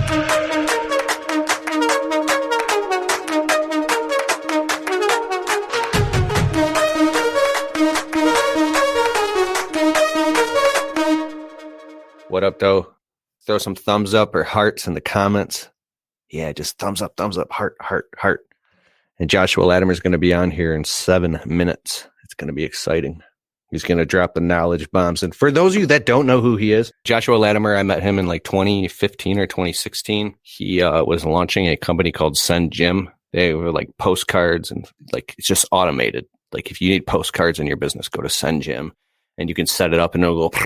What up, though? Throw some thumbs up or hearts in the comments. Yeah, just thumbs up, heart, heart, heart. And Joshua Latimer is going to be on here in 7 minutes. It's going to be exciting. He's going to drop the knowledge bombs. And for those of you that don't know who he is, Joshua Latimer, I met him in like 2015 or 2016. He was launching a company called Send Gym. They were like postcards and like it's just automated. Like if you need postcards in your business, go to Send Gym. And you can set it up and it'll go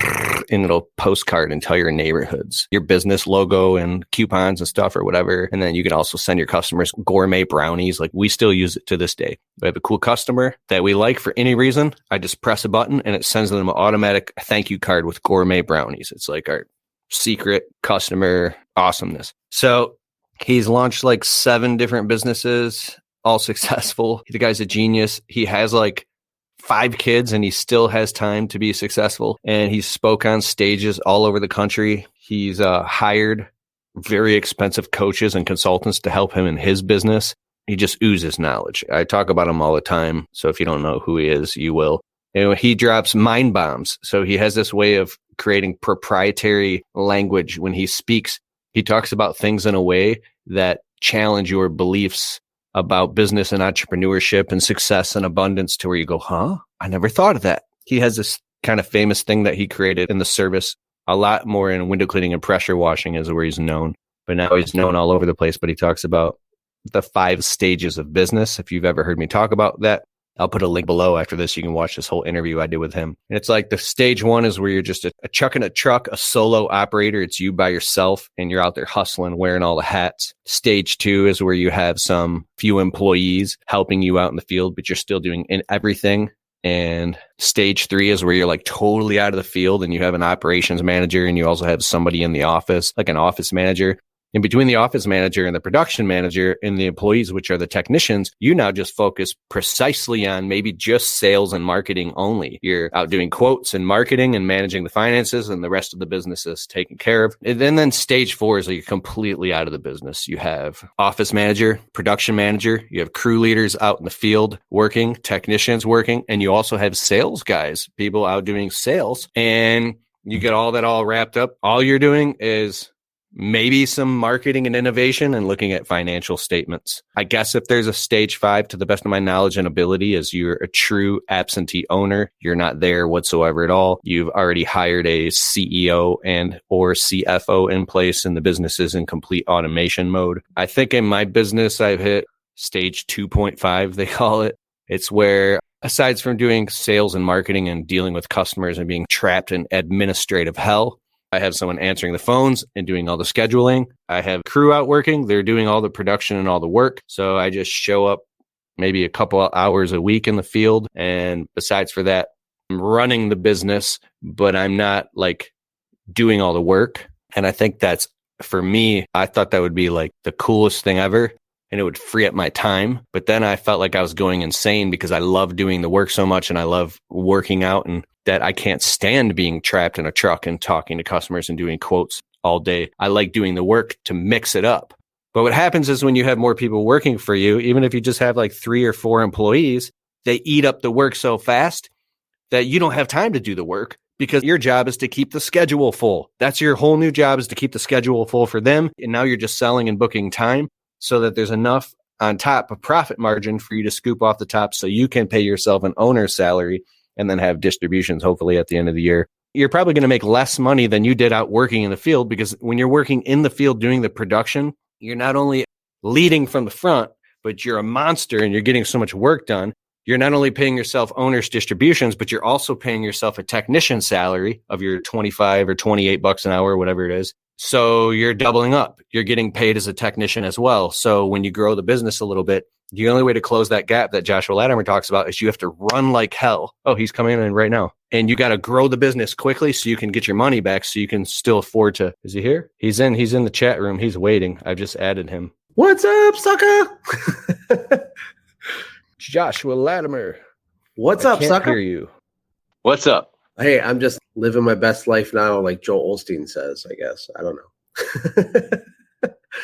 and it'll postcard entire neighborhoods, your business logo and coupons and stuff or whatever. And then you can also send your customers gourmet brownies. Like we still use it to this day. We have a cool customer that we like for any reason. I just press a button and it sends them an automatic thank you card with gourmet brownies. It's like our secret customer awesomeness. So he's launched like 7 different businesses, all successful. The guy's a genius. He has like 5 kids and he still has time to be successful. And he spoke on stages all over the country. He's hired very expensive coaches and consultants to help him in his business. He just oozes knowledge. I talk about him all the time. So if you don't know who he is, you will. And he drops mind bombs. So he has this way of creating proprietary language. When he speaks, he talks about things in a way that challenge your beliefs about business and entrepreneurship and success and abundance to where you go, huh? I never thought of that. He has this kind of famous thing that he created in the service, a lot more in window cleaning and pressure washing is where he's known. But now he's known all over the place. But he talks about the 5 stages of business. If you've ever heard me talk about that, I'll put a link below after this. You can watch this whole interview I did with him. And it's like the stage 1 is where you're just a chuck in a truck, a solo operator. It's you by yourself and you're out there hustling, wearing all the hats. Stage 2 is where you have some few employees helping you out in the field, but you're still doing everything. And stage 3 is where you're like totally out of the field and you have an operations manager and you also have somebody in the office, like an office manager. And between the office manager and the production manager and the employees, which are the technicians, you now just focus precisely on maybe just sales and marketing only. You're out doing quotes and marketing and managing the finances and the rest of the business is taken care of. And then stage 4 is like you're completely out of the business. You have office manager, production manager, you have crew leaders out in the field working, technicians working, and you also have sales guys, people out doing sales. And you get all that all wrapped up. All you're doing is maybe some marketing and innovation and looking at financial statements. I guess if there's a stage 5, to the best of my knowledge and ability, is you're a true absentee owner. You're not there whatsoever at all. You've already hired a CEO and or CFO in place and the business is in complete automation mode. I think in my business, I've hit stage 2.5, they call it. It's where aside from doing sales and marketing and dealing with customers and being trapped in administrative hell, I have someone answering the phones and doing all the scheduling. I have crew out working. They're doing all the production and all the work. So I just show up maybe a couple of hours a week in the field. And besides for that, I'm running the business, but I'm not like doing all the work. And I think that's, for me, I thought that would be like the coolest thing ever. And it would free up my time. But then I felt like I was going insane because I love doing the work so much and I love working out and that I can't stand being trapped in a truck and talking to customers and doing quotes all day. I like doing the work to mix it up. But what happens is when you have more people working for you, even if you just have like 3 or 4 employees, they eat up the work so fast that you don't have time to do the work because your job is to keep the schedule full. That's your whole new job, is to keep the schedule full for them. And now you're just selling and booking time so that there's enough on top of profit margin for you to scoop off the top so you can pay yourself an owner's salary and then have distributions hopefully at the end of the year. You're probably going to make less money than you did out working in the field, because when you're working in the field doing the production, you're not only leading from the front, but you're a monster and you're getting so much work done. You're not only paying yourself owner's distributions, but you're also paying yourself a technician salary of your 25 or 28 bucks an hour, whatever it is. So you're doubling up. You're getting paid as a technician as well. So when you grow the business a little bit, the only way to close that gap that Joshua Latimer talks about is you have to run like hell. Oh, he's coming in right now. And you got to grow the business quickly so you can get your money back, so you can still afford to. Is he here? He's in the chat room. He's waiting. I've just added him. What's up, sucker? Joshua Latimer. What's up, sucker? I can't hear you. What's up? Hey, I'm just living my best life now, like Joel Osteen says, I guess. I don't know.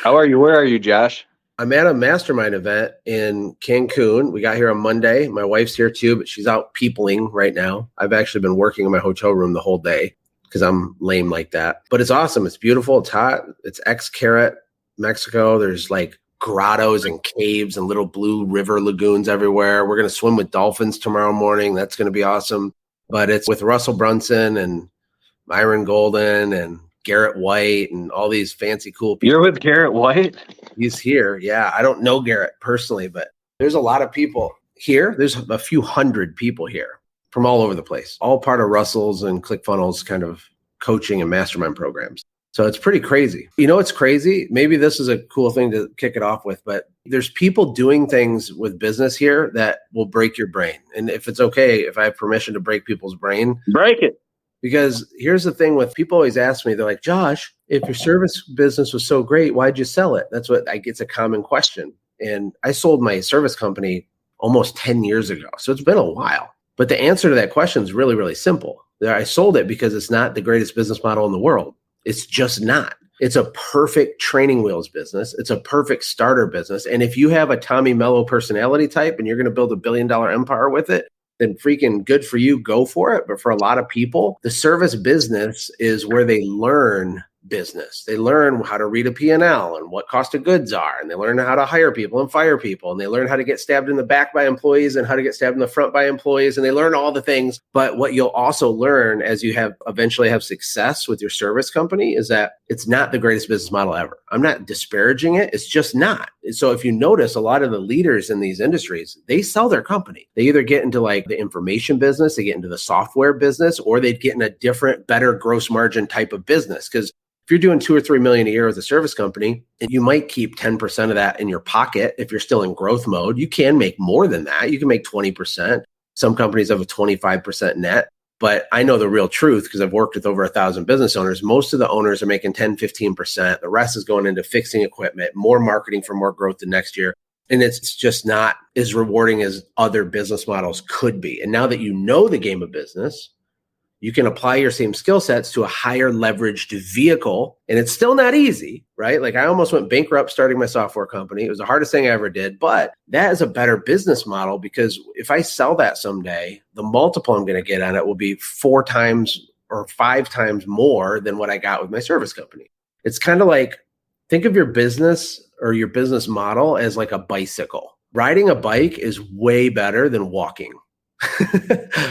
How are you? Where are you, Josh? I'm at a mastermind event in Cancun. We got here on Monday. My wife's here too, but she's out peopling right now. I've actually been working in my hotel room the whole day because I'm lame like that. But it's awesome. It's beautiful. It's hot. It's Xcaret, Mexico. There's like grottos and caves and little blue river lagoons everywhere. We're going to swim with dolphins tomorrow morning. That's going to be awesome. But it's with Russell Brunson and Myron Golden and Garrett White and all these fancy cool people. You're with Garrett White? He's here. Yeah. I don't know Garrett personally, but there's a lot of people here. There's a few hundred people here from all over the place, all part of Russell's and ClickFunnels kind of coaching and mastermind programs. So it's pretty crazy. You know, it's crazy. Maybe this is a cool thing to kick it off with, but there's people doing things with business here that will break your brain. And if it's okay, if I have permission to break people's brain, break it. Because here's the thing with people always ask me, they're like, Josh, if your service business was so great, why'd you sell it? That's what it's a common question. And I sold my service company almost 10 years ago. So it's been a while. But the answer to that question is really, really simple. I sold it because it's not the greatest business model in the world. It's just not. It's a perfect training wheels business. It's a perfect starter business. And if you have a Tommy Mello personality type and you're going to build $1 billion empire with it, then freaking good for you, go for it. But for a lot of people, the service business is where they learn business. They learn how to read a P&L and what cost of goods are. And they learn how to hire people and fire people. And they learn how to get stabbed in the back by employees and how to get stabbed in the front by employees. And they learn all the things. But what you'll also learn as you eventually have success with your service company is that it's not the greatest business model ever. I'm not disparaging it. It's just not. So if you notice, a lot of the leaders in these industries, they sell their company. They either get into like the information business, they get into the software business, or they'd get in a different, better gross margin type of business. Because if you're doing 2 or 3 million a year with a service company, and you might keep 10% of that in your pocket if you're still in growth mode. You can make more than that. You can make 20%. Some companies have a 25% net. But I know the real truth because I've worked with over 1,000 business owners. Most of the owners are making 10, 15%. The rest is going into fixing equipment, more marketing for more growth the next year. And it's just not as rewarding as other business models could be. And now that you know the game of business, you can apply your same skill sets to a higher leveraged vehicle. And it's still not easy, right? Like I almost went bankrupt starting my software company. It was the hardest thing I ever did, but that is a better business model because if I sell that someday, the multiple I'm going to get on it will be 4 times or 5 times more than what I got with my service company. It's kind of like, think of your business or your business model as like a bicycle. Riding a bike is way better than walking.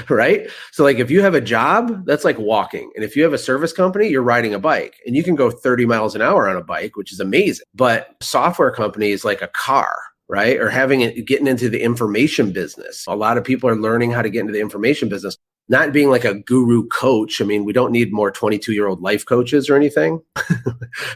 Right? So like if you have a job, that's like walking. And if you have a service company, you're riding a bike and you can go 30 miles an hour on a bike, which is amazing. But software company is like a car, right? Or getting into the information business. A lot of people are learning how to get into the information business, not being like a guru coach. I mean, we don't need more 22-year-old life coaches or anything.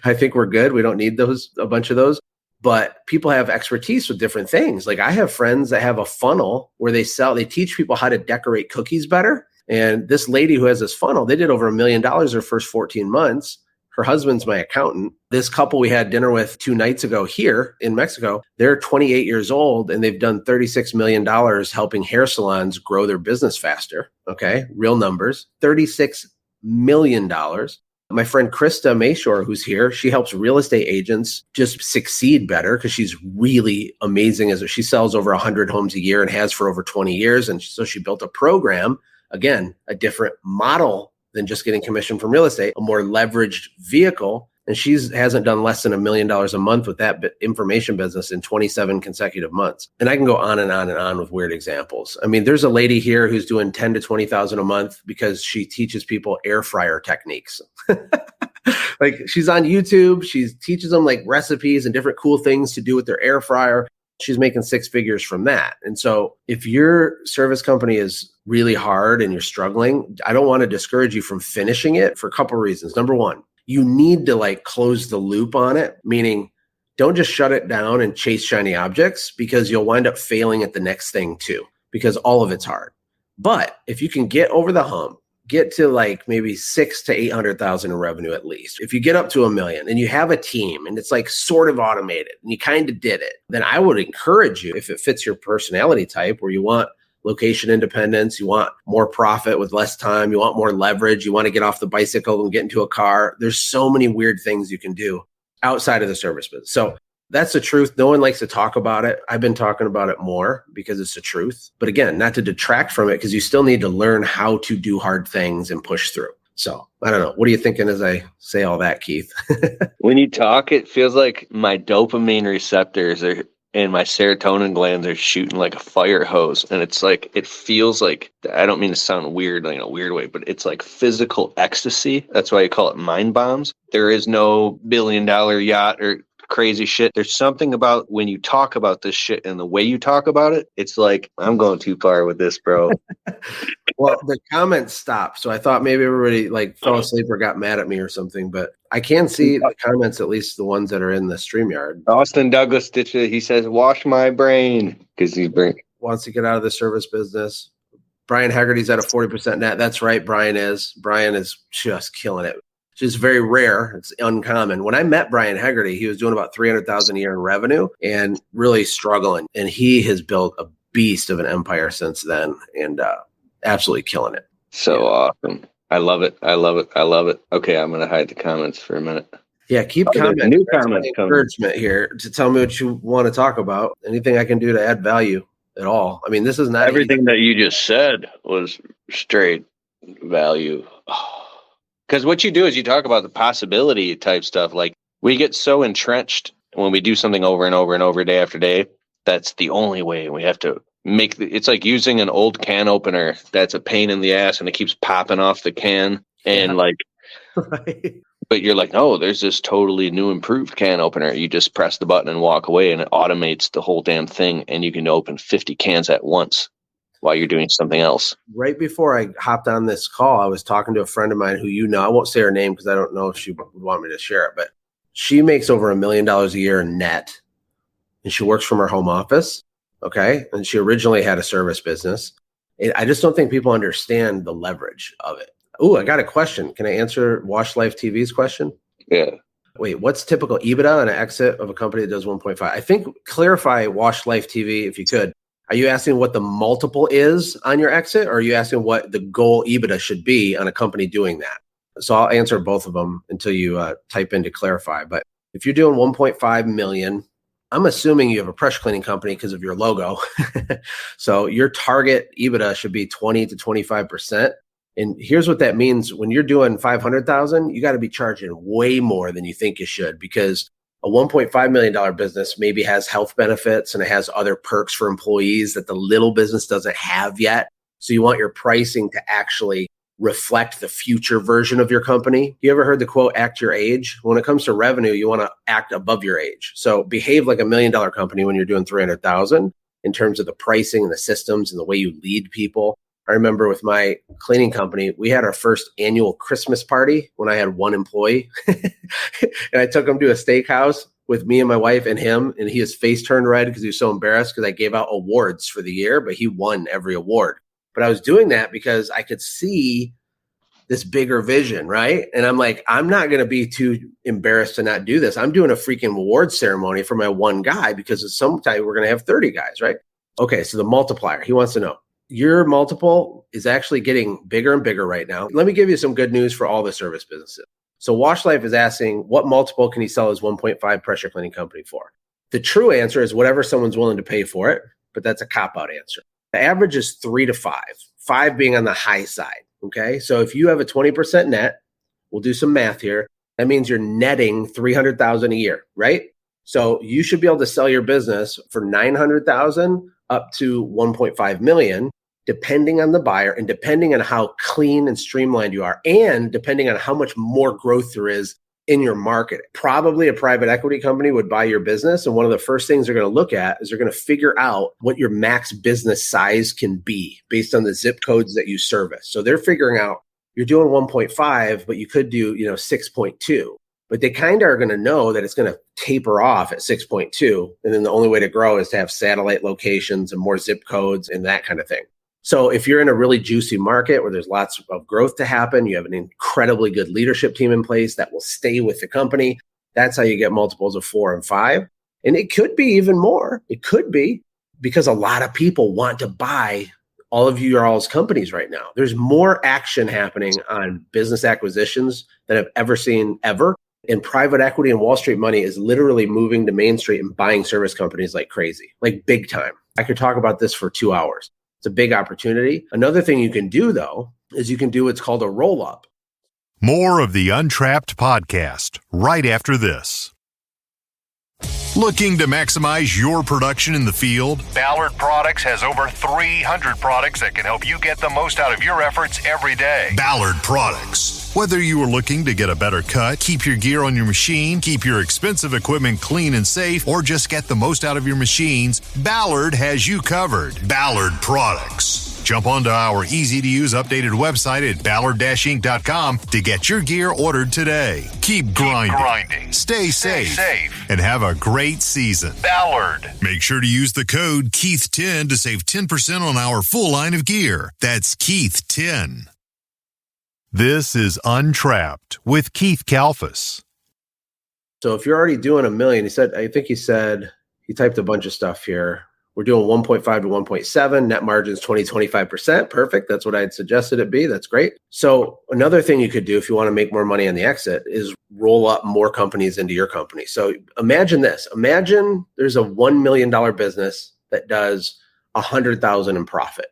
I think we're good. We don't need a bunch of those. But people have expertise with different things. Like I have friends that have a funnel where they teach people how to decorate cookies better. And this lady who has this funnel, they did over $1 million their first 14 months. Her husband's my accountant. This couple we had dinner with 2 nights ago here in Mexico, they're 28 years old and they've done $36 million helping hair salons grow their business faster. Okay, real numbers, $36 million. My friend Krista Mayshore, who's here, she helps real estate agents just succeed better because she's really amazing. She sells over 100 homes a year and has for over 20 years. And so she built a program, again, a different model than just getting commission from real estate, a more leveraged vehicle. And she hasn't done less than $1 million a month with that information business in 27 consecutive months. And I can go on and on and on with weird examples. I mean, there's a lady here who's doing $10,000 to $20,000 a month because she teaches people air fryer techniques. Like she's on YouTube. She teaches them like recipes and different cool things to do with their air fryer. She's making 6 figures from that. And so if your service company is really hard and you're struggling, I don't want to discourage you from finishing it for a couple of reasons. Number one, you need to like close the loop on it, meaning don't just shut it down and chase shiny objects because you'll wind up failing at the next thing too, because all of it's hard. But if you can get over the hump, get to like maybe 600,000 to 800,000 in revenue at least. If you get up to $1 million and you have a team and it's like sort of automated and you kind of did it, then I would encourage you, if it fits your personality type where you want location independence, you want more profit with less time, you want more leverage, you want to get off the bicycle and get into a car. There's so many weird things you can do. outside of the service business. So that's the truth. No one likes to talk about it. I've been talking about it more because it's the truth. But again, not to detract from it, because you still need to learn how to do hard things and push through. So I don't know. What are you thinking as I say all that, Keith? When you talk, it feels like my dopamine receptors are and my serotonin glands are shooting like a fire hose. And it's like, it feels like, I don't mean to sound weird in a weird way, but it's like physical ecstasy. That's why you call it mind bombs. There is no $1 billion yacht or crazy shit. There's something about when you talk about this shit and the way you talk about it, it's like, I'm going too far with this, bro. Well, the comments stopped. So I thought maybe everybody like fell asleep or got mad at me or something, but I can see the comments, at least the ones that are in the StreamYard. Austin Douglas Stitcher, he says, wash my brain, because he wants to get out of the service business. Brian Haggerty's at a 40% net. That's right. Brian is just killing it. It's just very rare. It's uncommon. When I met Brian Haggerty, he was doing about $300,000 a year in revenue and really struggling. And he has built a beast of an empire since then, and absolutely killing it. So awesome. I love it. I love it. I love it. Okay, I'm going to hide the comments for a minute. Yeah, keep commenting. New That's comments my encouragement here to tell me what you want to talk about. Anything I can do to add value at all. I mean, this is not everything that you just said was straight value. Because what you do is you talk about the possibility type stuff. Like, we get so entrenched when we do something over and over and over, day after day. That's the only way. We have to make it's like using an old can opener that's a pain in the ass and it keeps popping off the can. And right. But you're like, no, there's this totally new improved can opener. You just press the button and walk away, and it automates the whole damn thing. And you can open 50 cans at once while you're doing something else. Right before I hopped on this call, I was talking to a friend of mine who, I won't say her name because I don't know if she would want me to share it, but she makes over $1 million a year in net, and she works from her home office. Okay. And she originally had a service business. I just don't think people understand the leverage of it. Oh, I got a question. Can I answer Wash Life TV's question? Yeah. Wait, what's typical EBITDA and an exit of a company that does 1.5? I think clarify Wash Life TV if you could. Are you asking what the multiple is on your exit, or are you asking what the goal EBITDA should be on a company doing that? So I'll answer both of them until you type in to clarify. But if you're doing 1.5 million, I'm assuming you have a pressure cleaning company because of your logo. So your target EBITDA should be 20 to 25%. And here's what that means. When you're doing 500,000, you got to be charging way more than you think you should, because a $1.5 million business maybe has health benefits and it has other perks for employees that the little business doesn't have yet. So you want your pricing to actually reflect the future version of your company. You ever heard the quote, act your age? When it comes to revenue, you want to act above your age. So behave like $1 million company when you're doing 300,000 in terms of the pricing and the systems and the way you lead people. I remember with my cleaning company, we had our first annual Christmas party when I had one employee. And I took him to a steakhouse with me and my wife and him, and his face turned red because he was so embarrassed because I gave out awards for the year, but he won every award. But I was doing that because I could see this bigger vision, right? And I'm like, I'm not going to be too embarrassed to not do this. I'm doing a freaking awards ceremony for my one guy because sometime we're going to have 30 guys, right? Okay, so the multiplier, he wants to know. Your multiple is actually getting bigger and bigger right now. Let me give you some good news for all the service businesses. So Wash Life is asking, what multiple can he sell his 1.5 pressure cleaning company for? The true answer is whatever someone's willing to pay for it, but that's a cop-out answer. The average is 3 to 5, 5 being on the high side, okay? So if you have a 20% net, we'll do some math here. That means you're netting 300,000 a year, right? So you should be able to sell your business for 900,000 up to 1.5 million, depending on the buyer and depending on how clean and streamlined you are, and depending on how much more growth there is in your market. Probably a private equity company would buy your business, and one of the first things they're going to look at is they're going to figure out what your max business size can be based on the zip codes that you service. So they're figuring out you're doing 1.5, but you could do 6.2. But they kind of are going to know that it's going to taper off at 6.2. And then the only way to grow is to have satellite locations and more zip codes and that kind of thing. So if you're in a really juicy market where there's lots of growth to happen, you have an incredibly good leadership team in place that will stay with the company. That's how you get multiples of 4 and 5. And it could be even more. It could be because a lot of people want to buy all of your all's companies right now. There's more action happening on business acquisitions than I've ever seen ever. And private equity and Wall Street money is literally moving to Main Street and buying service companies like crazy, like big time. I could talk about this for 2 hours. It's a big opportunity. Another thing you can do, though, is you can do what's called a roll-up. More of the Untrapped podcast right after this. Looking to maximize your production in the field? Ballard Products has over 300 products that can help you get the most out of your efforts every day. Ballard Products. Whether you are looking to get a better cut, keep your gear on your machine, keep your expensive equipment clean and safe, or just get the most out of your machines, Ballard has you covered. Ballard Products. Jump onto our easy-to-use updated website at ballard-inc.com to get your gear ordered today. Keep grinding. Stay safe. And have a great season. Ballard. Make sure to use the code Keith10 to save 10% on our full line of gear. That's Keith10. This is Untrapped with Keith Kalfas. So if you're already doing $1 million, he typed a bunch of stuff here. We're doing 1.5 to 1.7, net margins 20-25%. Perfect. That's what I had suggested it be. That's great. So another thing you could do if you want to make more money on the exit is roll up more companies into your company. So imagine this. Imagine there's a $1 million business that does 100,000 in profit.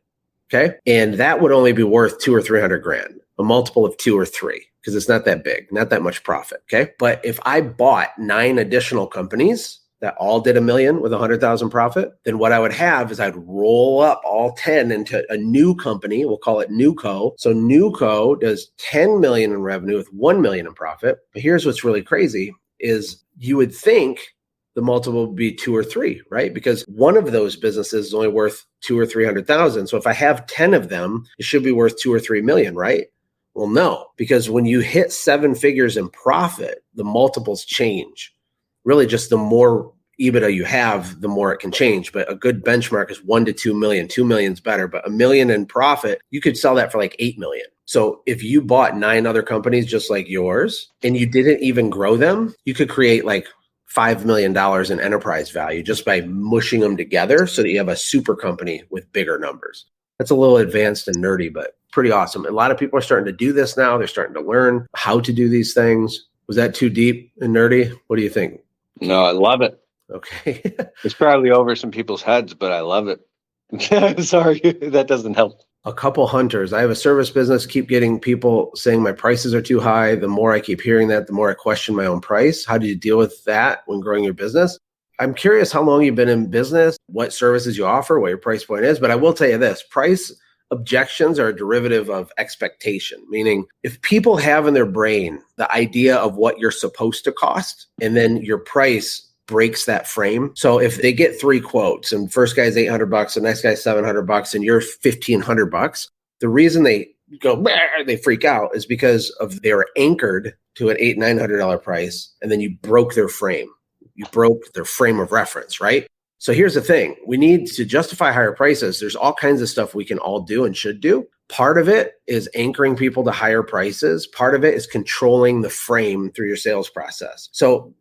Okay. And that would only be worth 200 or 300 grand, a multiple of 2 or 3, because it's not that big, not that much profit. Okay. But if I bought 9 additional companies that all did $1 million with 100,000 profit, then what I would have is I'd roll up all 10 into a new company. We'll call it NewCo. So NewCo does 10 million in revenue with 1 million in profit. But here's what's really crazy is you would think the multiple would be 2 or 3, right? Because one of those businesses is only worth 2 or 300,000. So if I have 10 of them, it should be worth 2 or 3 million, right? Well, no, because when you hit 7 figures in profit, the multiples change. Really, just the more EBITDA you have, the more it can change. But a good benchmark is 1 to 2 million. 2 million is better, but $1 million in profit, you could sell that for like 8 million. So if you bought 9 other companies just like yours and you didn't even grow them, you could create like $5 million in enterprise value just by mushing them together so that you have a super company with bigger numbers. That's a little advanced and nerdy, but pretty awesome. A lot of people are starting to do this now. They're starting to learn how to do these things. Was that too deep and nerdy? What do you think? No, I love it. Okay. It's probably over some people's heads, but I love it. Sorry, that doesn't help. A couple hunters. I have a service business, keep getting people saying my prices are too high. The more I keep hearing that, the more I question my own price. How do you deal with that when growing your business? I'm curious how long you've been in business, what services you offer, what your price point is. But I will tell you this, price objections are a derivative of expectation, meaning if people have in their brain the idea of what you're supposed to cost, and then your price breaks that frame. So if they get 3 quotes and first guy's $800, the next guy's $700, and you're $1,500, the reason they go, they freak out is because of they're anchored to an $800-900 price, and then you broke their frame. You broke their frame of reference, right? So here's the thing. We need to justify higher prices. There's all kinds of stuff we can all do and should do. Part of it is anchoring people to higher prices. Part of it is controlling the frame through your sales process. So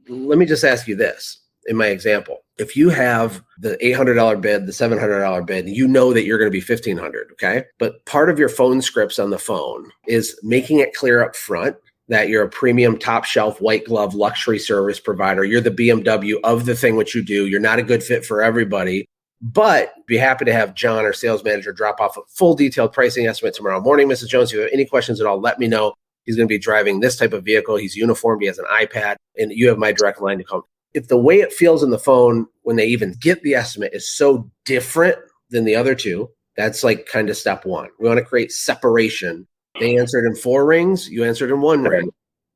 let me just ask you this. In my example, if you have the $800 bid, the $700 bid, you know that you're going to be $1,500, okay? But part of your phone scripts on the phone is making it clear up front that you're a premium, top shelf, white glove, luxury service provider. You're the BMW of the thing what you do. You're not a good fit for everybody, but be happy to have John, our sales manager, drop off a full detailed pricing estimate tomorrow morning. Mrs. Jones, if you have any questions at all, let me know. He's going to be driving this type of vehicle. He's uniformed. He has an iPad, and you have my direct line to call. If the way it feels in the phone when they even get the estimate is so different than the other two, that's like kind of step one. We want to create separation. They answered in 4 rings. You answered in 1 ring.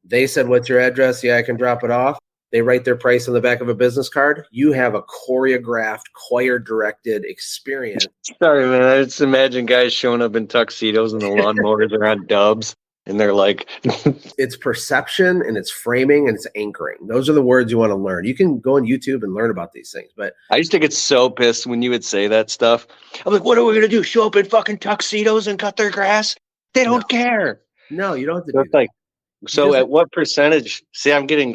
They said, what's your address? Yeah, I can drop it off. They write their price on the back of a business card. You have a choreographed, choir-directed experience. Sorry, man. I just imagine guys showing up in tuxedos and the lawnmowers are on dubs. And they're like, it's perception and it's framing and it's anchoring. Those are the words you want to learn. You can go on YouTube and learn about these things. But I used to get so pissed when you would say that stuff. I'm like, what are we going to do? Show up in fucking tuxedos and cut their grass? They don't care. No, you don't have to so do that. Like, so at what percentage? See, I'm getting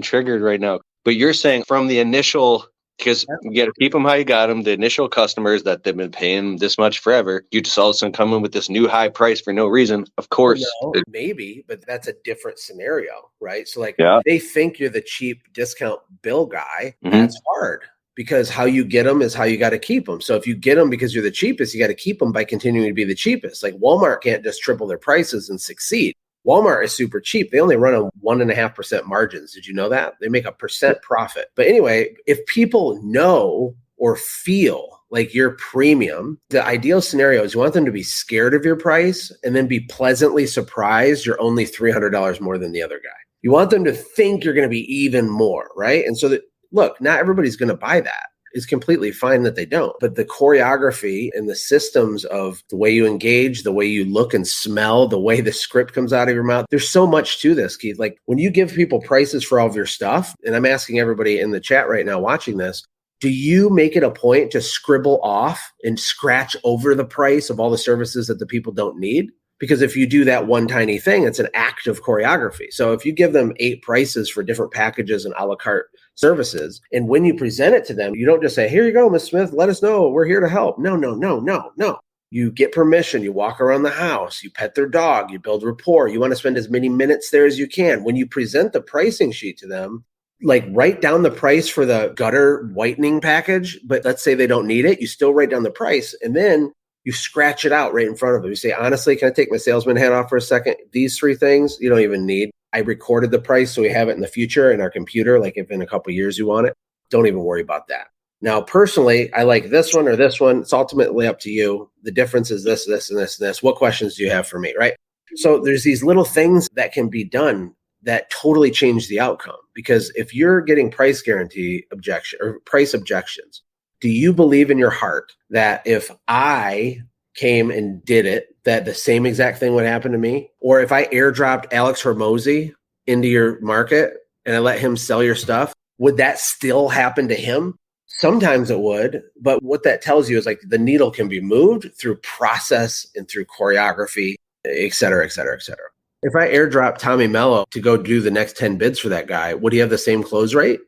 triggered right now. But you're saying from the initial Because you got to keep them how you got them. The initial customers that they've been paying this much forever, you just all of a sudden come in with this new high price for no reason. Of course. Well, no, maybe, but that's a different scenario, right? So like they think you're the cheap discount bill guy. That's hard because how you get them is how you got to keep them. So if you get them because you're the cheapest, you got to keep them by continuing to be the cheapest. Like Walmart can't just triple their prices and succeed. Walmart is super cheap. They only run on 1.5% margins. Did you know that? They make 1% profit. But anyway, if people know or feel like you're premium, the ideal scenario is you want them to be scared of your price and then be pleasantly surprised you're only $300 more than the other guy. You want them to think you're going to be even more, right? And so that, look, not everybody's going to buy that. It's completely fine that they don't. But the choreography and the systems of the way you engage, the way you look and smell, the way the script comes out of your mouth, there's so much to this, Keith. Like when you give people prices for all of your stuff, and I'm asking everybody in the chat right now watching this, do you make it a point to scribble off and scratch over the price of all the services that the people don't need? Because if you do that one tiny thing, it's an act of choreography. So if you give them 8 prices for different packages and a la carte services, and when you present it to them, you don't just say, here you go, Ms. Smith, let us know. We're here to help. No. You get permission. You walk around the house. You pet their dog. You build rapport. You want to spend as many minutes there as you can. When you present the pricing sheet to them, like write down the price for the gutter whitening package, but let's say they don't need it. You still write down the price, and then you scratch it out right in front of them. You say, honestly, can I take my salesman hat off for a second? These 3 things you don't even need. I recorded the price so we have it in the future in our computer. Like if in a couple of years you want it, don't even worry about that. Now, personally, I like this one or this one. It's ultimately up to you. The difference is this, this, and this, and this. What questions do you have for me, right? So there's these little things that can be done that totally change the outcome. Because if you're getting price guarantee objection or price objections, do you believe in your heart that if I came and did it, that the same exact thing would happen to me? Or if I airdropped Alex Hormozy into your market and I let him sell your stuff, would that still happen to him? Sometimes it would, but what that tells you is like the needle can be moved through process and through choreography, et cetera, et cetera, et cetera. If I airdrop Tommy Mello to go do the next 10 bids for that guy, would he have the same close rate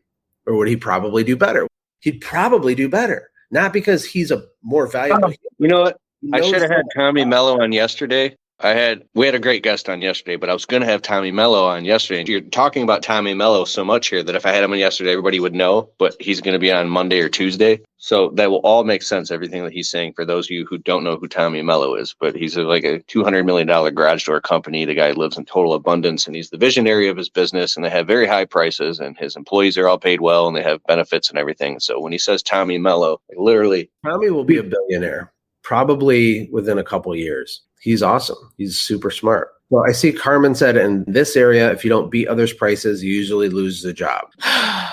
or would he probably do better? He'd probably do better, not because he's a more valuable. You know what? I should have had Tommy Mello on yesterday. We had a great guest on yesterday, but I was going to have Tommy Mello on yesterday. And you're talking about Tommy Mello so much here that if I had him on yesterday, everybody would know, but he's going to be on Monday or Tuesday. So that will all make sense, everything that he's saying for those of you who don't know who Tommy Mello is. But he's like a $200 million garage door company. The guy lives in total abundance and he's the visionary of his business and they have very high prices and his employees are all paid well and they have benefits and everything. So when he says Tommy Mello, like literally. Tommy will be a billionaire probably within a couple of years. He's awesome. He's super smart. Well, I see Carmen said in this area, if you don't beat others' prices, you usually lose the job. I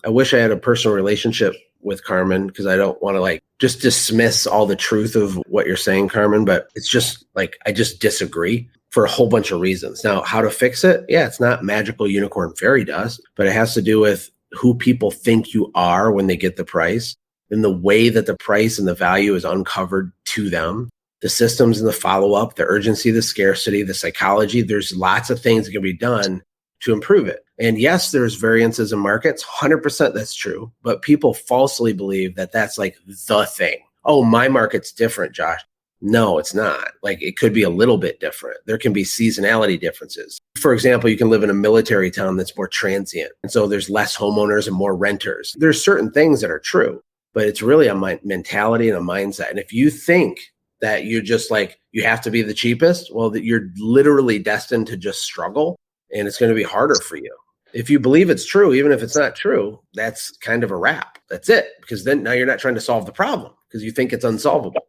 wish I had a personal relationship with Carmen because I don't want to like just dismiss all the truth of what you're saying, Carmen, but it's just like, I just disagree for a whole bunch of reasons. Now, how to fix it? Yeah, it's not magical unicorn fairy dust, but it has to do with who people think you are when they get the price and the way that the price and the value is uncovered to them. The systems and the follow-up, the urgency, the scarcity, the psychology. There's lots of things that can be done to improve it. And yes, there's variances in markets. 100% that's true. But people falsely believe that that's like the thing. Oh, my market's different, Josh. No, it's not. Like it could be a little bit different. There can be seasonality differences. For example, you can live in a military town that's more transient. And so there's less homeowners and more renters. There's certain things that are true, but it's really a mentality and a mindset. And if you think that you're just like, you have to be the cheapest, well, that you're literally destined to just struggle and it's going to be harder for you. If you believe it's true, even if it's not true, that's kind of a wrap. That's it. Because then now you're not trying to solve the problem because you think it's unsolvable.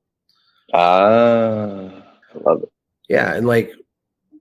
I love it. Yeah. And like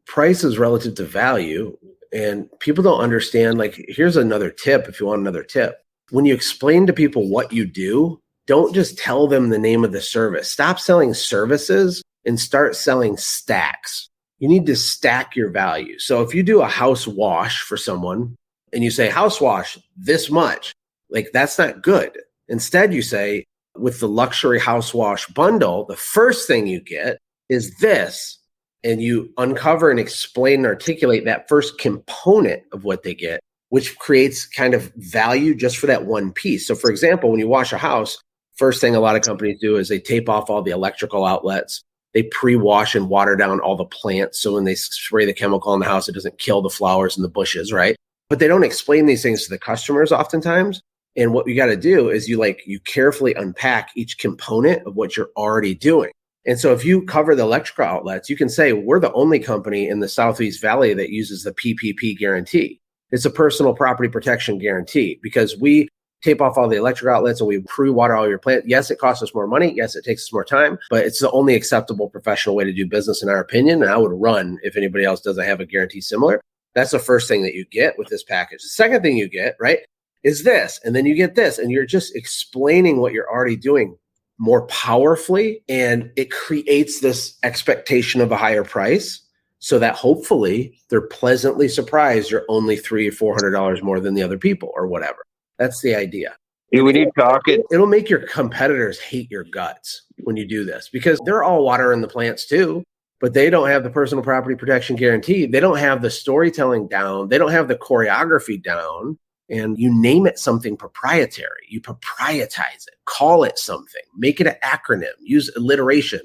price is relative to value and people don't understand. Like, here's another tip. If you want another tip, when you explain to people what you do, don't just tell them the name of the service. Stop selling services and start selling stacks. You need to stack your value. So if you do a house wash for someone and you say house wash this much, like that's not good. Instead, you say with the luxury house wash bundle, the first thing you get is this. And you uncover and explain and articulate that first component of what they get. which creates kind of value just for that one piece. So for example, when you wash a house, first thing a lot of companies do is they tape off all the electrical outlets. They pre-wash and water down all the plants. So when they spray the chemical in the house, it doesn't kill the flowers and the bushes, right? But they don't explain these things to the customers oftentimes. And what you got to do is you carefully unpack each component of what you're already doing. And so if you cover the electrical outlets, you can say, we're the only company in the Southeast Valley that uses the PPP guarantee. It's a personal property protection guarantee because we tape off all the electric outlets and we pre-water all your plant. Yes, it costs us more money. Yes, it takes us more time, but it's the only acceptable professional way to do business in our opinion. And I would run if anybody else doesn't have a guarantee similar. That's the first thing that you get with this package. The second thing you get, right, is this. And then you get this. And you're just explaining what you're already doing more powerfully. And it creates this expectation of a higher price so that hopefully they're pleasantly surprised you're only $300 or $400 more than the other people or whatever. That's the idea. Do we need to talk it? It'll make your competitors hate your guts when you do this because they're all watering the plants too, but they don't have the personal property protection guarantee. They don't have the storytelling down. They don't have the choreography down. And you name it something proprietary. You proprietize it. Call it something. Make it an acronym. Use alliteration.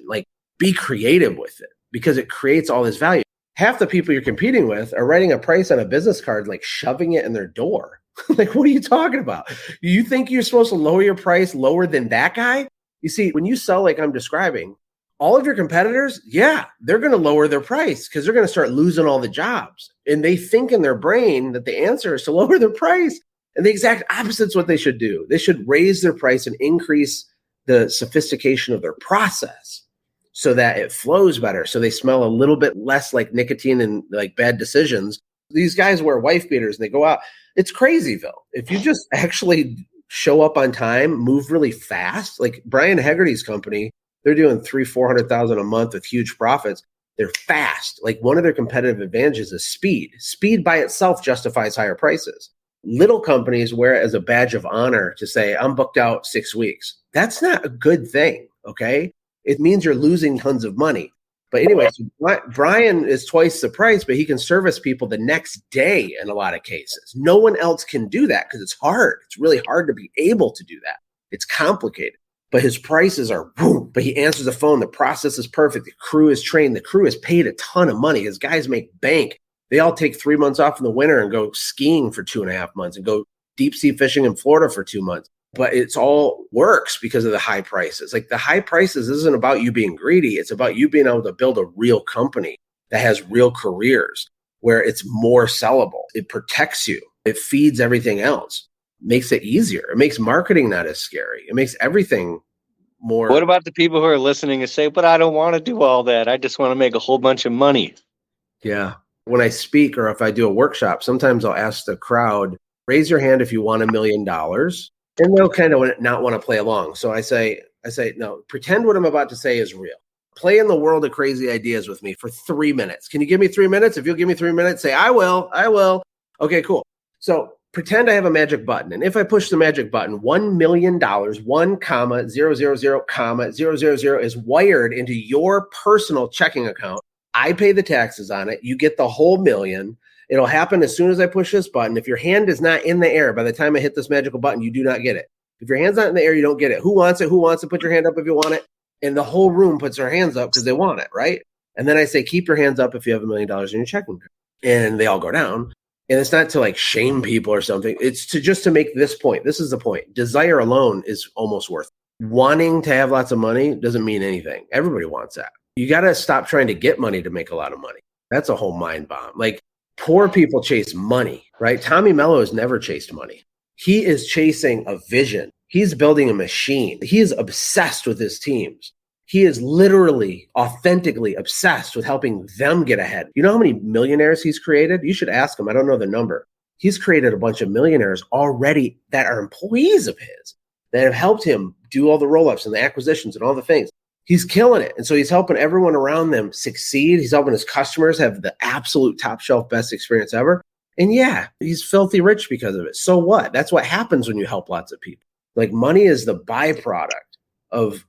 Be creative with it because it creates all this value. Half the people you're competing with are writing a price on a business card, shoving it in their door. What are you talking about? You think you're supposed to lower your price lower than that guy? You see, when you sell like I'm describing, all of your competitors, yeah, they're going to lower their price because they're going to start losing all the jobs. And they think in their brain that the answer is to lower their price. And the exact opposite is what they should do. They should raise their price and increase the sophistication of their process so that it flows better. So they smell a little bit less like nicotine and bad decisions. These guys wear wife beaters and they go out. It's crazyville. If you just actually show up on time, move really fast, like Brian Hegarty's company, they're doing $300,000-$400,000 a month with huge profits. They're fast. One of their competitive advantages is speed. Speed by itself justifies higher prices. Little companies wear it as a badge of honor to say, I'm booked out 6 weeks. That's not a good thing, okay? It means you're losing tons of money. But anyway, so Brian is twice the price, but he can service people the next day in a lot of cases. No one else can do that because it's hard. It's really hard to be able to do that. It's complicated. But his prices are boom. But he answers the phone. The process is perfect. The crew is trained. The crew is paid a ton of money. His guys make bank. They all take 3 months off in the winter and go skiing for 2.5 months and go deep sea fishing in Florida for 2 months. But it's all works because of the high prices. The high prices isn't about you being greedy. It's about you being able to build a real company that has real careers where it's more sellable. It protects you. It feeds everything else. Makes it easier. It makes marketing not as scary. It makes everything more. What about the people who are listening and say, but I don't want to do all that. I just want to make a whole bunch of money. Yeah. When I speak or if I do a workshop, sometimes I'll ask the crowd, raise your hand if you want $1 million. And they'll kind of not want to play along. So I say, no, pretend what I'm about to say is real. Play in the world of crazy ideas with me for 3 minutes. Can you give me 3 minutes? If you'll give me 3 minutes, say, I will. Okay, cool. So pretend I have a magic button. And if I push the magic button, $1 million, 1,000,000,000 is wired into your personal checking account. I pay the taxes on it. You get the whole million. It'll happen as soon as I push this button. If your hand is not in the air by the time I hit this magical button, you do not get it. If your hand's not in the air, you don't get it. Who wants it? Who wants to put your hand up if you want it? And the whole room puts their hands up because they want it, right? And then I say, keep your hands up if you have $1 million in your checking account. And they all go down. And it's not to shame people or something. It's to make this point. This is the point. Desire alone is almost worth it. Wanting to have lots of money doesn't mean anything. Everybody wants that. You got to stop trying to get money to make a lot of money. That's a whole mind bomb. Poor people chase money, right? Tommy Mello has never chased money. He is chasing a vision. He's building a machine. He is obsessed with his teams. He is literally, authentically obsessed with helping them get ahead. You know how many millionaires he's created? You should ask him. I don't know the number. He's created a bunch of millionaires already that are employees of his that have helped him do all the roll-ups and the acquisitions and all the things. He's killing it. And so he's helping everyone around them succeed. He's helping his customers have the absolute top shelf best experience ever. And yeah, he's filthy rich because of it. So what? That's what happens when you help lots of people. Money is the byproduct of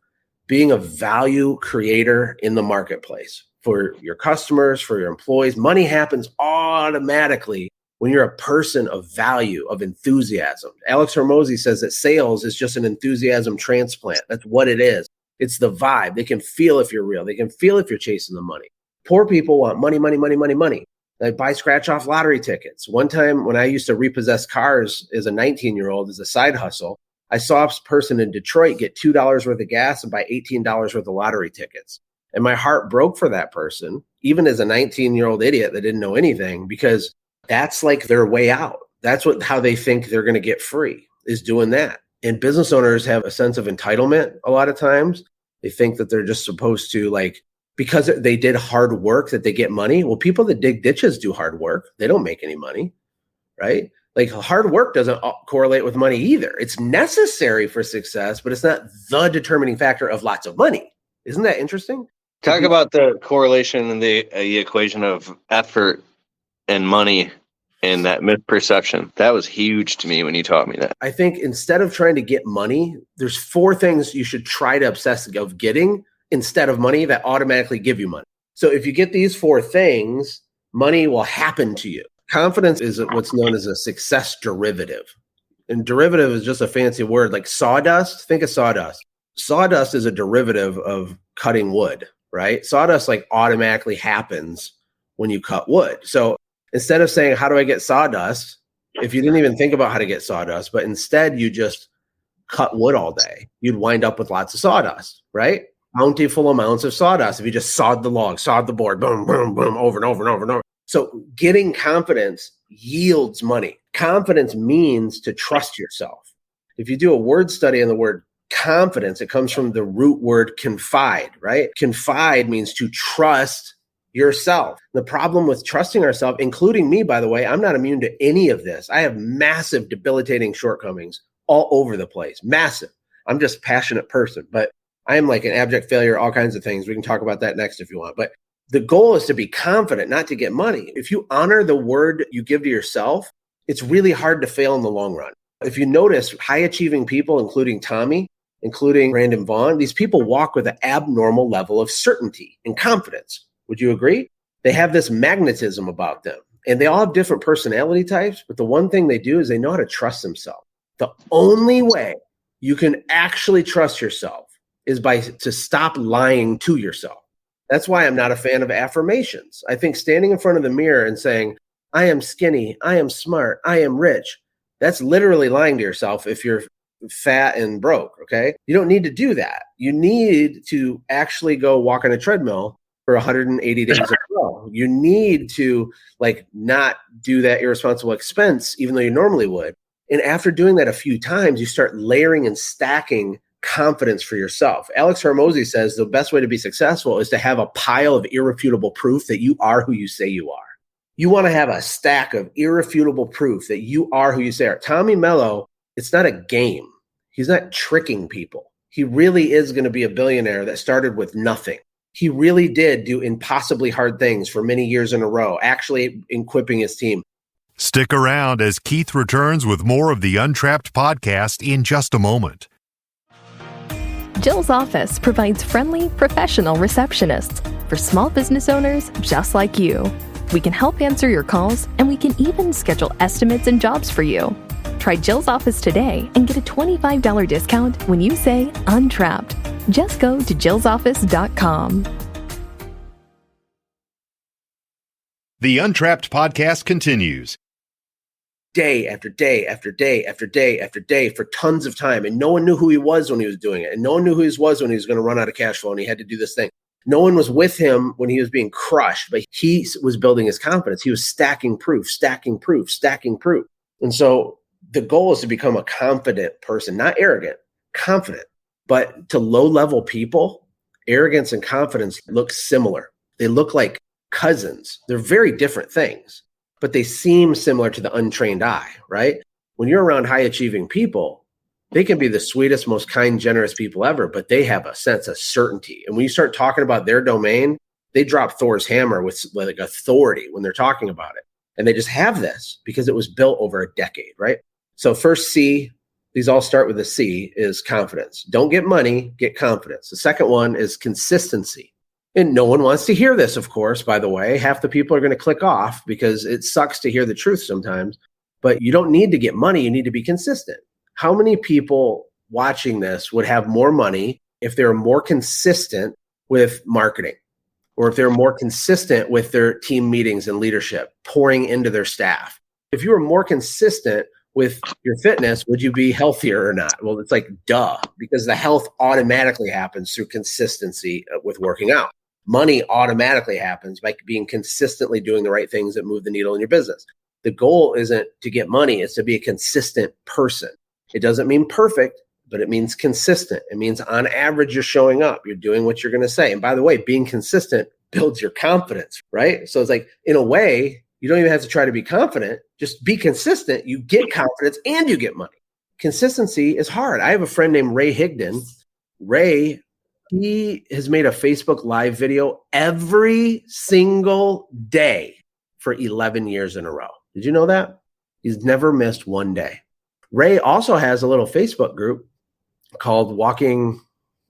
being a value creator in the marketplace for your customers, for your employees. Money happens automatically when you're a person of value, of enthusiasm. Alex Hormozy says that sales is just an enthusiasm transplant. That's what it is. It's the vibe. They can feel if you're real. They can feel if you're chasing the money. Poor people want money, money, money, money, money. They buy scratch-off lottery tickets. One time when I used to repossess cars as a 19-year-old as a side hustle, I saw a person in Detroit get $2 worth of gas and buy $18 worth of lottery tickets. And my heart broke for that person, even as a 19-year-old idiot that didn't know anything, because that's like their way out. That's how they think they're going to get free, is doing that. And business owners have a sense of entitlement a lot of times. They think that they're just supposed to, like, because they did hard work, that they get money. Well, people that dig ditches do hard work. They don't make any money, right? Like, hard work doesn't correlate with money either. It's necessary for success, but it's not the determining factor of lots of money. Isn't that interesting? Talk about the correlation in the equation of effort and money and that misperception. That was huge to me when you taught me that. I think instead of trying to get money, there's 4 things you should try to obsess of getting instead of money that automatically give you money. So if you get these 4 things, money will happen to you. Confidence is what's known as a success derivative. And derivative is just a fancy word like sawdust. Think of sawdust. Sawdust is a derivative of cutting wood, right? Sawdust like automatically happens when you cut wood. So instead of saying, how do I get sawdust? If you didn't even think about how to get sawdust, but instead you just cut wood all day, you'd wind up with lots of sawdust, right? Bountiful amounts of sawdust. If you just sawed the log, sawed the board, boom, boom, boom, over and over and over and over. So getting confidence yields money. Confidence means to trust yourself. If you do a word study on the word confidence, it comes from the root word confide, right? Confide means to trust yourself. The problem with trusting ourselves, including me, by the way, I'm not immune to any of this. I have massive debilitating shortcomings all over the place. Massive. I'm just a passionate person, but I am like an abject failure, all kinds of things. We can talk about that next if you want. But the goal is to be confident, not to get money. If you honor the word you give to yourself, it's really hard to fail in the long run. If you notice, high achieving people, including Tommy, including Brandon Vaughn, these people walk with an abnormal level of certainty and confidence. Would you agree? They have this magnetism about them, and they all have different personality types. But the one thing they do is they know how to trust themselves. The only way you can actually trust yourself is to stop lying to yourself. That's why I'm not a fan of affirmations. I think standing in front of the mirror and saying, I am skinny, I am smart, I am rich, that's literally lying to yourself if you're fat and broke, okay? You don't need to do that. You need to actually go walk on a treadmill for 180 days in a row. You need to not do that irresponsible expense, even though you normally would. And after doing that a few times, you start layering and stacking confidence for yourself. Alex Hormozy says the best way to be successful is to have a pile of irrefutable proof that you are who you say you are. You want to have a stack of irrefutable proof that you are who you say are. Tommy Mello, it's not a game. He's not tricking people. He really is going to be a billionaire that started with nothing. He really did do impossibly hard things for many years in a row, actually equipping his team. Stick around as Keith returns with more of the Untrapped podcast in just a moment. Jill's office provides friendly, professional receptionists for small business owners just like you. We can help answer your calls, and we can even schedule estimates and jobs for you. Try Jill's office today and get a $25 discount when you say Untrapped. Just go to jillsoffice.com. The Untrapped podcast continues. Day after day after day after day after day for tons of time. And no one knew who he was when he was doing it. And no one knew who he was when he was going to run out of cash flow and he had to do this thing. No one was with him when he was being crushed, but he was building his confidence. He was stacking proof, stacking proof, stacking proof. And so the goal is to become a confident person, not arrogant, confident. But to low-level people, arrogance and confidence look similar. They look like cousins. They're very different things, but they seem similar to the untrained eye, right? When you're around high-achieving people, they can be the sweetest, most kind, generous people ever, but they have a sense of certainty. And when you start talking about their domain, they drop Thor's hammer with like authority when they're talking about it. And they just have this because it was built over a decade, right? So first C, these all start with a C, is confidence. Don't get money, get confidence. The second one is consistency. And no one wants to hear this, of course, by the way. Half the people are going to click off because it sucks to hear the truth sometimes. But you don't need to get money. You need to be consistent. How many people watching this would have more money if they were more consistent with marketing, or if they're more consistent with their team meetings and leadership, pouring into their staff? If you were more consistent with your fitness, would you be healthier or not? Well, it's like, duh, because the health automatically happens through consistency with working out. Money automatically happens by being consistently doing the right things that move the needle in your business. The goal isn't to get money, it's to be a consistent person. It doesn't mean perfect, but it means consistent. It means on average, you're showing up, you're doing what you're going to say. And by the way, being consistent builds your confidence, right? So it's like, in a way, you don't even have to try to be confident. Just be consistent. You get confidence and you get money. Consistency is hard. I have a friend named Ray Higdon. Ray, he has made a Facebook Live video every single day for 11 years in a row. Did you know that? He's never missed one day. Ray also has a little Facebook group called Walking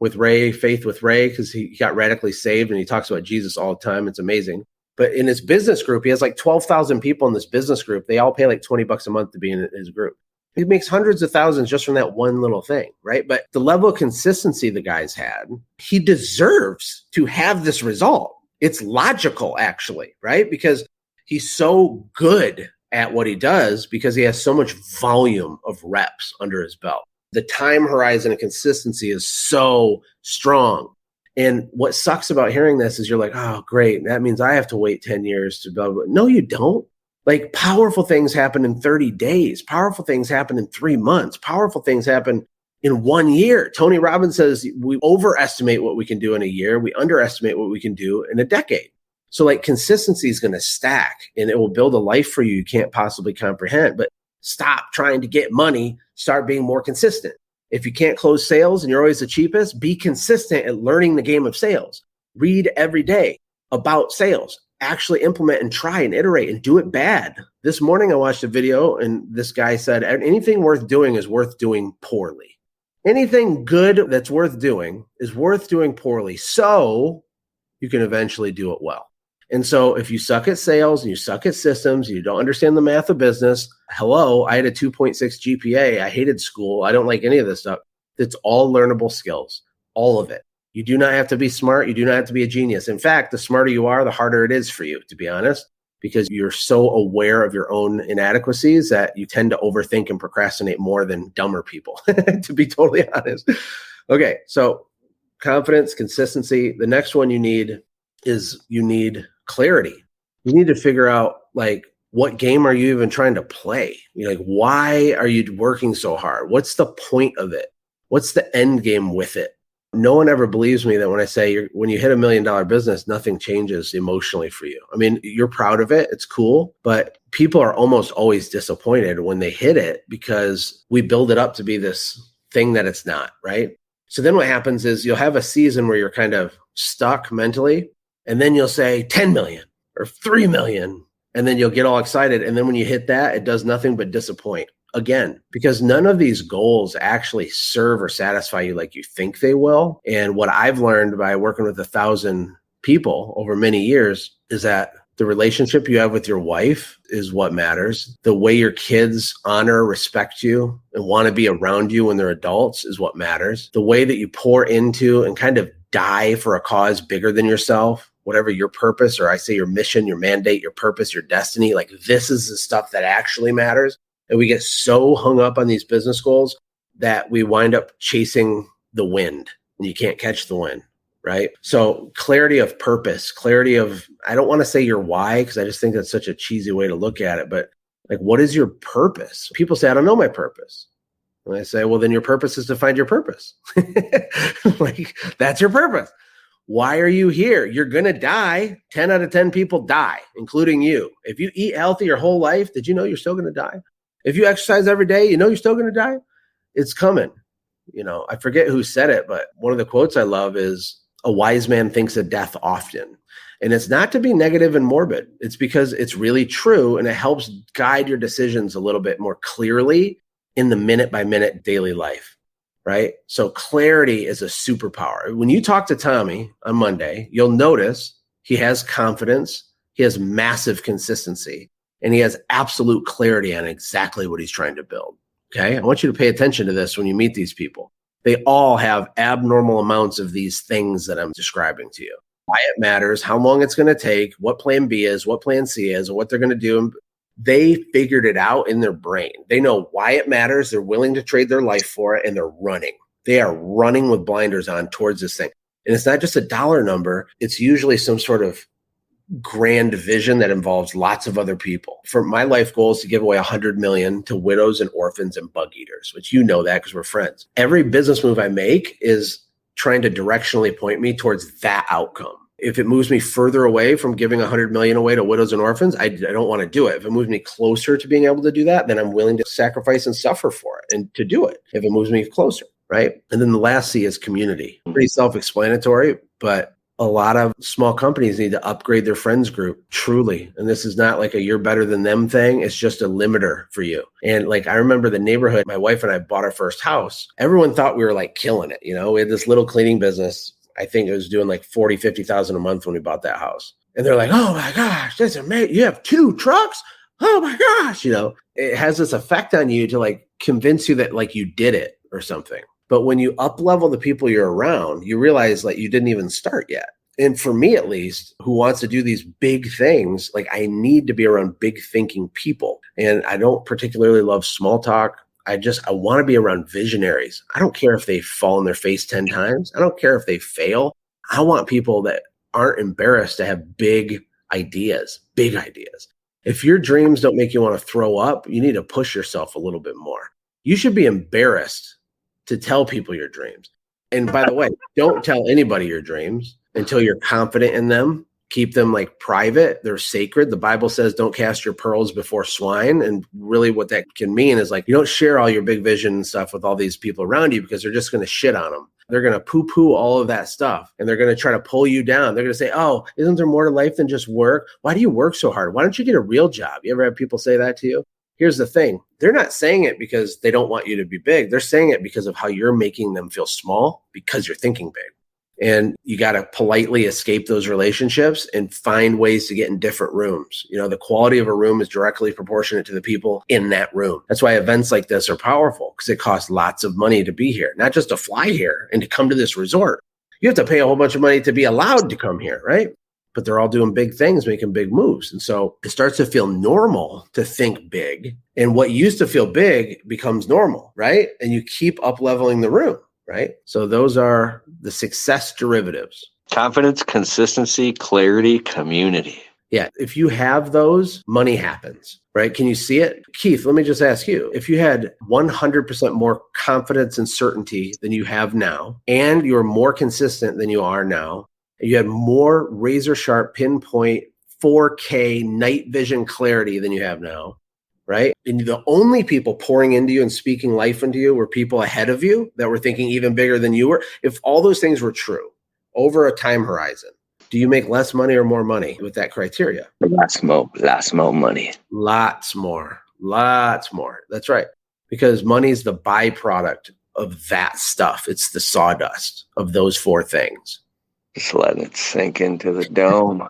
with Ray, Faith with Ray, because he got radically saved and he talks about Jesus all the time. It's amazing. But in his business group, he has like 12,000 people in this business group. They all pay like $20 a month to be in his group. He makes hundreds of thousands just from that one little thing, right? But the level of consistency the guy's had, he deserves to have this result. It's logical, actually, right? Because he's so good at what he does because he has so much volume of reps under his belt. The time horizon and consistency is so strong. And what sucks about hearing this is you're like, oh, great. That means I have to wait 10 years to blah, blah. No, you don't. Like, powerful things happen in 30 days. Powerful things happen in 3 months. Powerful things happen in 1 year. Tony Robbins says we overestimate what we can do in a year. We underestimate what we can do in a decade. So like, consistency is going to stack and it will build a life for you can't possibly comprehend. But stop trying to get money. Start being more consistent. If you can't close sales and you're always the cheapest, be consistent at learning the game of sales. Read every day about sales. Actually implement and try and iterate and do it bad. This morning I watched a video and this guy said, anything worth doing is worth doing poorly. Anything good that's worth doing is worth doing poorly so you can eventually do it well. And so if you suck at sales and you suck at systems, and you don't understand the math of business, hello, I had a 2.6 GPA. I hated school. I don't like any of this stuff. It's all learnable skills, all of it. You do not have to be smart. You do not have to be a genius. In fact, the smarter you are, the harder it is for you, to be honest, because you're so aware of your own inadequacies that you tend to overthink and procrastinate more than dumber people, to be totally honest. Okay, so confidence, consistency. The next one you need is you need clarity. You need to figure out, like, what game are you even trying to play? You're like, why are you working so hard? What's the point of it? What's the end game with it? No one ever believes me that when I say when you hit $1 million business, nothing changes emotionally for you. I mean, you're proud of it. It's cool. But people are almost always disappointed when they hit it because we build it up to be this thing that it's not, right? So then what happens is you'll have a season where you're kind of stuck mentally. And then you'll say 10 million or 3 million. And then you'll get all excited. And then when you hit that, it does nothing but disappoint again, because none of these goals actually serve or satisfy you like you think they will. And what I've learned by working with 1,000 people over many years is that the relationship you have with your wife is what matters. The way your kids honor, respect you, and want to be around you when they're adults is what matters. The way that you pour into and kind of die for a cause bigger than yourself, whatever your purpose, or I say your mission, your mandate, your purpose, your destiny, like, this is the stuff that actually matters. And we get so hung up on these business goals that we wind up chasing the wind and you can't catch the wind, right? So clarity of purpose, clarity of, I don't want to say your why, because I just think that's such a cheesy way to look at it, but like, what is your purpose? People say, I don't know my purpose. And I say, well, then your purpose is to find your purpose. Like, that's your purpose. Why are you here? You're going to die. 10 out of 10 people die, including you. If you eat healthy your whole life, did you know you're still going to die? If you exercise every day, you know you're still going to die. It's coming. You know, I forget who said it, but one of the quotes I love is, a wise man thinks of death often. And it's not to be negative and morbid. It's because it's really true. And it helps guide your decisions a little bit more clearly in the minute by minute daily life. right? So clarity is a superpower. When you talk to Tommy on Monday, you'll notice he has confidence, he has massive consistency, and he has absolute clarity on exactly what he's trying to build. Okay. I want you to pay attention to this when you meet these people. They all have abnormal amounts of these things that I'm describing to you. Why it matters, how long it's going to take, what plan B is, what plan C is, or what they're going to do. They figured it out in their brain. They know why it matters. They're willing to trade their life for it, and they're running. They are running with blinders on towards this thing. And it's not just a dollar number. It's usually some sort of grand vision that involves lots of other people. For my life goal is to give away 100 million to widows and orphans and bug eaters, which you know that because we're friends. Every business move I make is trying to directionally point me towards that outcome. If it moves me further away from giving 100 million away to widows and orphans, I don't want to do it. If it moves me closer to being able to do that, then I'm willing to sacrifice and suffer for it and to do it if it moves me closer, right? And then the last C is community. Pretty self-explanatory, but a lot of small companies need to upgrade their friends group, truly. And this is not like a you're better than them thing. It's just a limiter for you. And like, I remember the neighborhood, my wife and I bought our first house. Everyone thought we were like killing it. You know, we had this little cleaning business. I think it was doing like 40, 50,000 a month when we bought that house. And they're like, oh my gosh, that's amazing. You have 2 trucks? Oh my gosh. You know, it has this effect on you to like convince you that like you did it or something. But when you up level the people you're around, you realize like you didn't even start yet. And for me, at least, who wants to do these big things, like I need to be around big thinking people. And I don't particularly love small talk. I want to be around visionaries. I don't care if they fall on their face 10 times. I don't care if they fail. I want people that aren't embarrassed to have big ideas. If your dreams don't make you want to throw up, you need to push yourself a little bit more. You should be embarrassed to tell people your dreams. And by the way, don't tell anybody your dreams until you're confident in them. Keep them like private. They're sacred. The Bible says don't cast your pearls before swine. And really what that can mean is like, you don't share all your big vision and stuff with all these people around you because they're just going to shit on them. They're going to poo-poo all of that stuff. And they're going to try to pull you down. They're going to say, oh, isn't there more to life than just work? Why do you work so hard? Why don't you get a real job? You ever have people say that to you? Here's the thing. They're not saying it because they don't want you to be big. They're saying it because of how you're making them feel small because you're thinking big. And you got to politely escape those relationships and find ways to get in different rooms. You know, the quality of a room is directly proportionate to the people in that room. That's why events like this are powerful because it costs lots of money to be here, not just to fly here and to come to this resort. You have to pay a whole bunch of money to be allowed to come here, right? But they're all doing big things, making big moves. And so it starts to feel normal to think big. And what used to feel big becomes normal, right? And you keep up leveling the room, right? So those are the success derivatives. Confidence, consistency, clarity, community. Yeah. If you have those, money happens, right? Can you see it? Keith, let me just ask you, if you had 100% more confidence and certainty than you have now, and you're more consistent than you are now, you had more razor sharp pinpoint 4K night vision clarity than you have now, right? And the only people pouring into you and speaking life into you were people ahead of you that were thinking even bigger than you were. If all those things were true over a time horizon, do you make less money or more money with that criteria? Lots more money. Lots more. That's right. Because money is the byproduct of that stuff. It's the sawdust of those 4 things. Just letting it sink into the dome.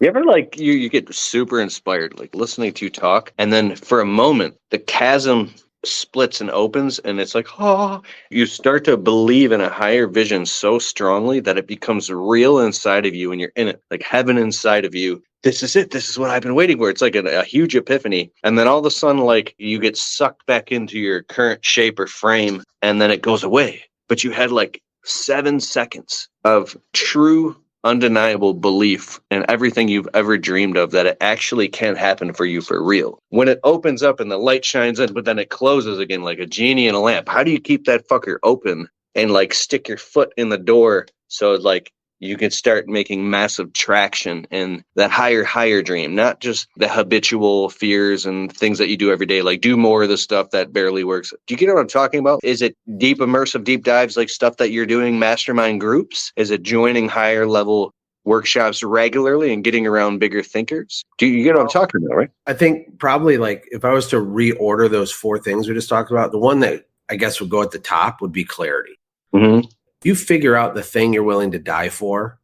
You ever like you get super inspired, like listening to you talk, and then for a moment the chasm splits and opens, and it's like, oh, you start to believe in a higher vision so strongly that it becomes real inside of you, and you're in it, like heaven inside of you. This is it. This is what I've been waiting for. It's like a huge epiphany, and then all of a sudden, like you get sucked back into your current shape or frame, and then it goes away. But you had like 7 seconds of true, undeniable belief in everything you've ever dreamed of that it actually can happen for you for real. When it opens up and the light shines in, but then it closes again like a genie in a lamp, how do you keep that fucker open and like stick your foot in the door so like you can start making massive traction in that higher dream, not just the habitual fears and things that you do every day, like do more of the stuff that barely works. Do you get what I'm talking about? Is it deep, immersive, deep dives, like stuff that you're doing, mastermind groups? Is it joining higher level workshops regularly and getting around bigger thinkers? Do you get what I'm talking about, right? I think probably like if I was to reorder those 4 things we just talked about, the one that I guess would go at the top would be clarity. Mm-hmm. If you figure out the thing you're willing to die for,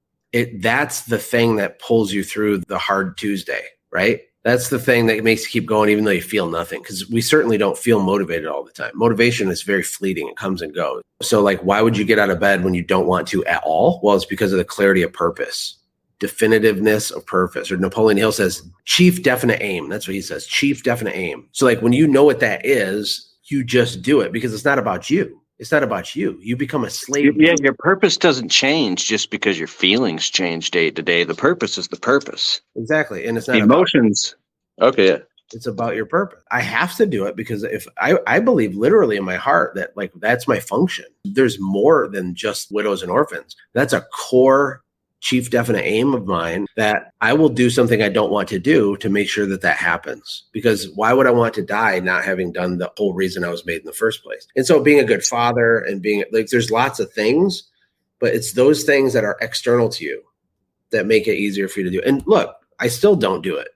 that's the thing that pulls you through the hard Tuesday, right? That's the thing that makes you keep going, even though you feel nothing, because we certainly don't feel motivated all the time. Motivation is very fleeting. It comes and goes. So like, why would you get out of bed when you don't want to at all? Well, it's because of the clarity of purpose, definitiveness of purpose. Or Napoleon Hill says, chief definite aim. That's what he says, chief definite aim. So like when you know what that is, you just do it because it's not about you. It's not about you. You become a slave. Yeah, your purpose doesn't change just because your feelings change day to day. The purpose is the purpose. Exactly. And it's not the emotions. Okay. Yeah. It's about your purpose. I have to do it because if I believe literally in my heart that like that's my function. There's more than just widows and orphans. That's a core chief definite aim of mine, that I will do something I don't want to do to make sure that happens. Because why would I want to die not having done the whole reason I was made in the first place? And so being a good father and being like, there's lots of things, but it's those things that are external to you that make it easier for you to do. And look, I still don't do it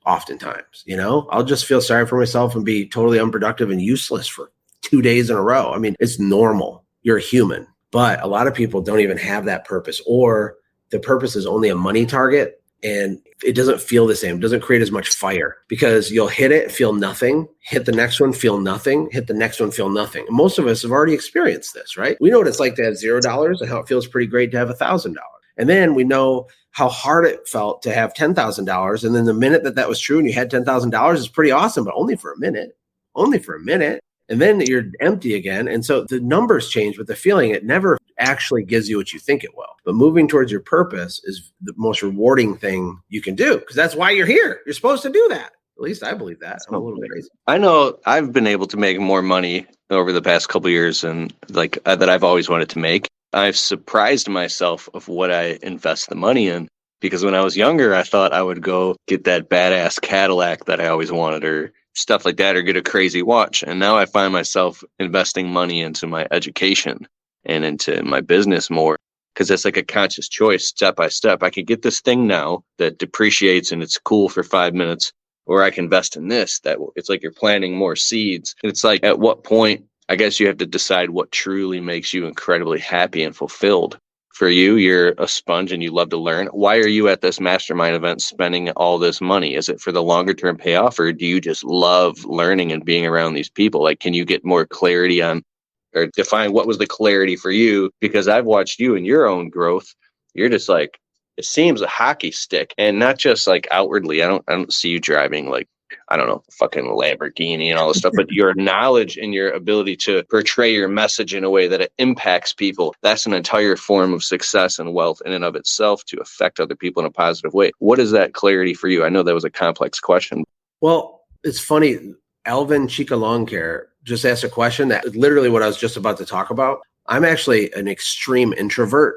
oftentimes, I'll just feel sorry for myself and be totally unproductive and useless for 2 days in a row. I mean, it's normal. You're a human, but a lot of people don't even have that purpose, or the purpose is only a money target and it doesn't feel the same. It doesn't create as much fire because you'll hit it, feel nothing, hit the next one, feel nothing, hit the next one, feel nothing. And most of us have already experienced this, right? We know what it's like to have $0 and how it feels pretty great to have $1,000. And then we know how hard it felt to have $10,000. And then the minute that was true and you had $10,000 is pretty awesome, but only for a minute. And then you're empty again. And so the numbers change, but the feeling, it never actually gives you what you think it will. But moving towards your purpose is the most rewarding thing you can do, because that's why you're here. You're supposed to do that. At least I believe that. I'm a little crazy. I know I've been able to make more money over the past couple of years and that I've always wanted to make. I've surprised myself of what I invest the money in, because when I was younger, I thought I would go get that badass Cadillac that I always wanted, or stuff like that, or get a crazy watch. And now I find myself investing money into my education and into my business more, because it's like a conscious choice, step by step. I could get this thing now that depreciates and it's cool for 5 minutes, or I can invest in this, that it's like you're planting more seeds. And it's like, at what point, I guess you have to decide what truly makes you incredibly happy and fulfilled. For you, you're a sponge and you love to learn. Why are you at this mastermind event spending all this money? Is it for the longer term payoff, or do you just love learning and being around these people? Like, can you get more clarity on, or define what was the clarity for you? Because I've watched you in your own growth. You're just like, it seems a hockey stick, and not just like outwardly. I don't see you driving like, I don't know, fucking Lamborghini and all this stuff, but your knowledge and your ability to portray your message in a way that it impacts people, that's an entire form of success and wealth in and of itself, to affect other people in a positive way. What is that clarity for you? I know that was a complex question. Well, it's funny. Alvin Chica Lawn Care just asked a question that literally what I was just about to talk about. I'm actually an extreme introvert.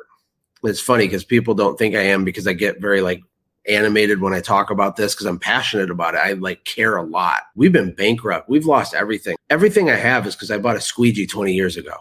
It's funny because people don't think I am, because I get very animated when I talk about this, because I'm passionate about it. I care a lot. We've been bankrupt. We've lost everything. Everything I have is because I bought a squeegee 20 years ago.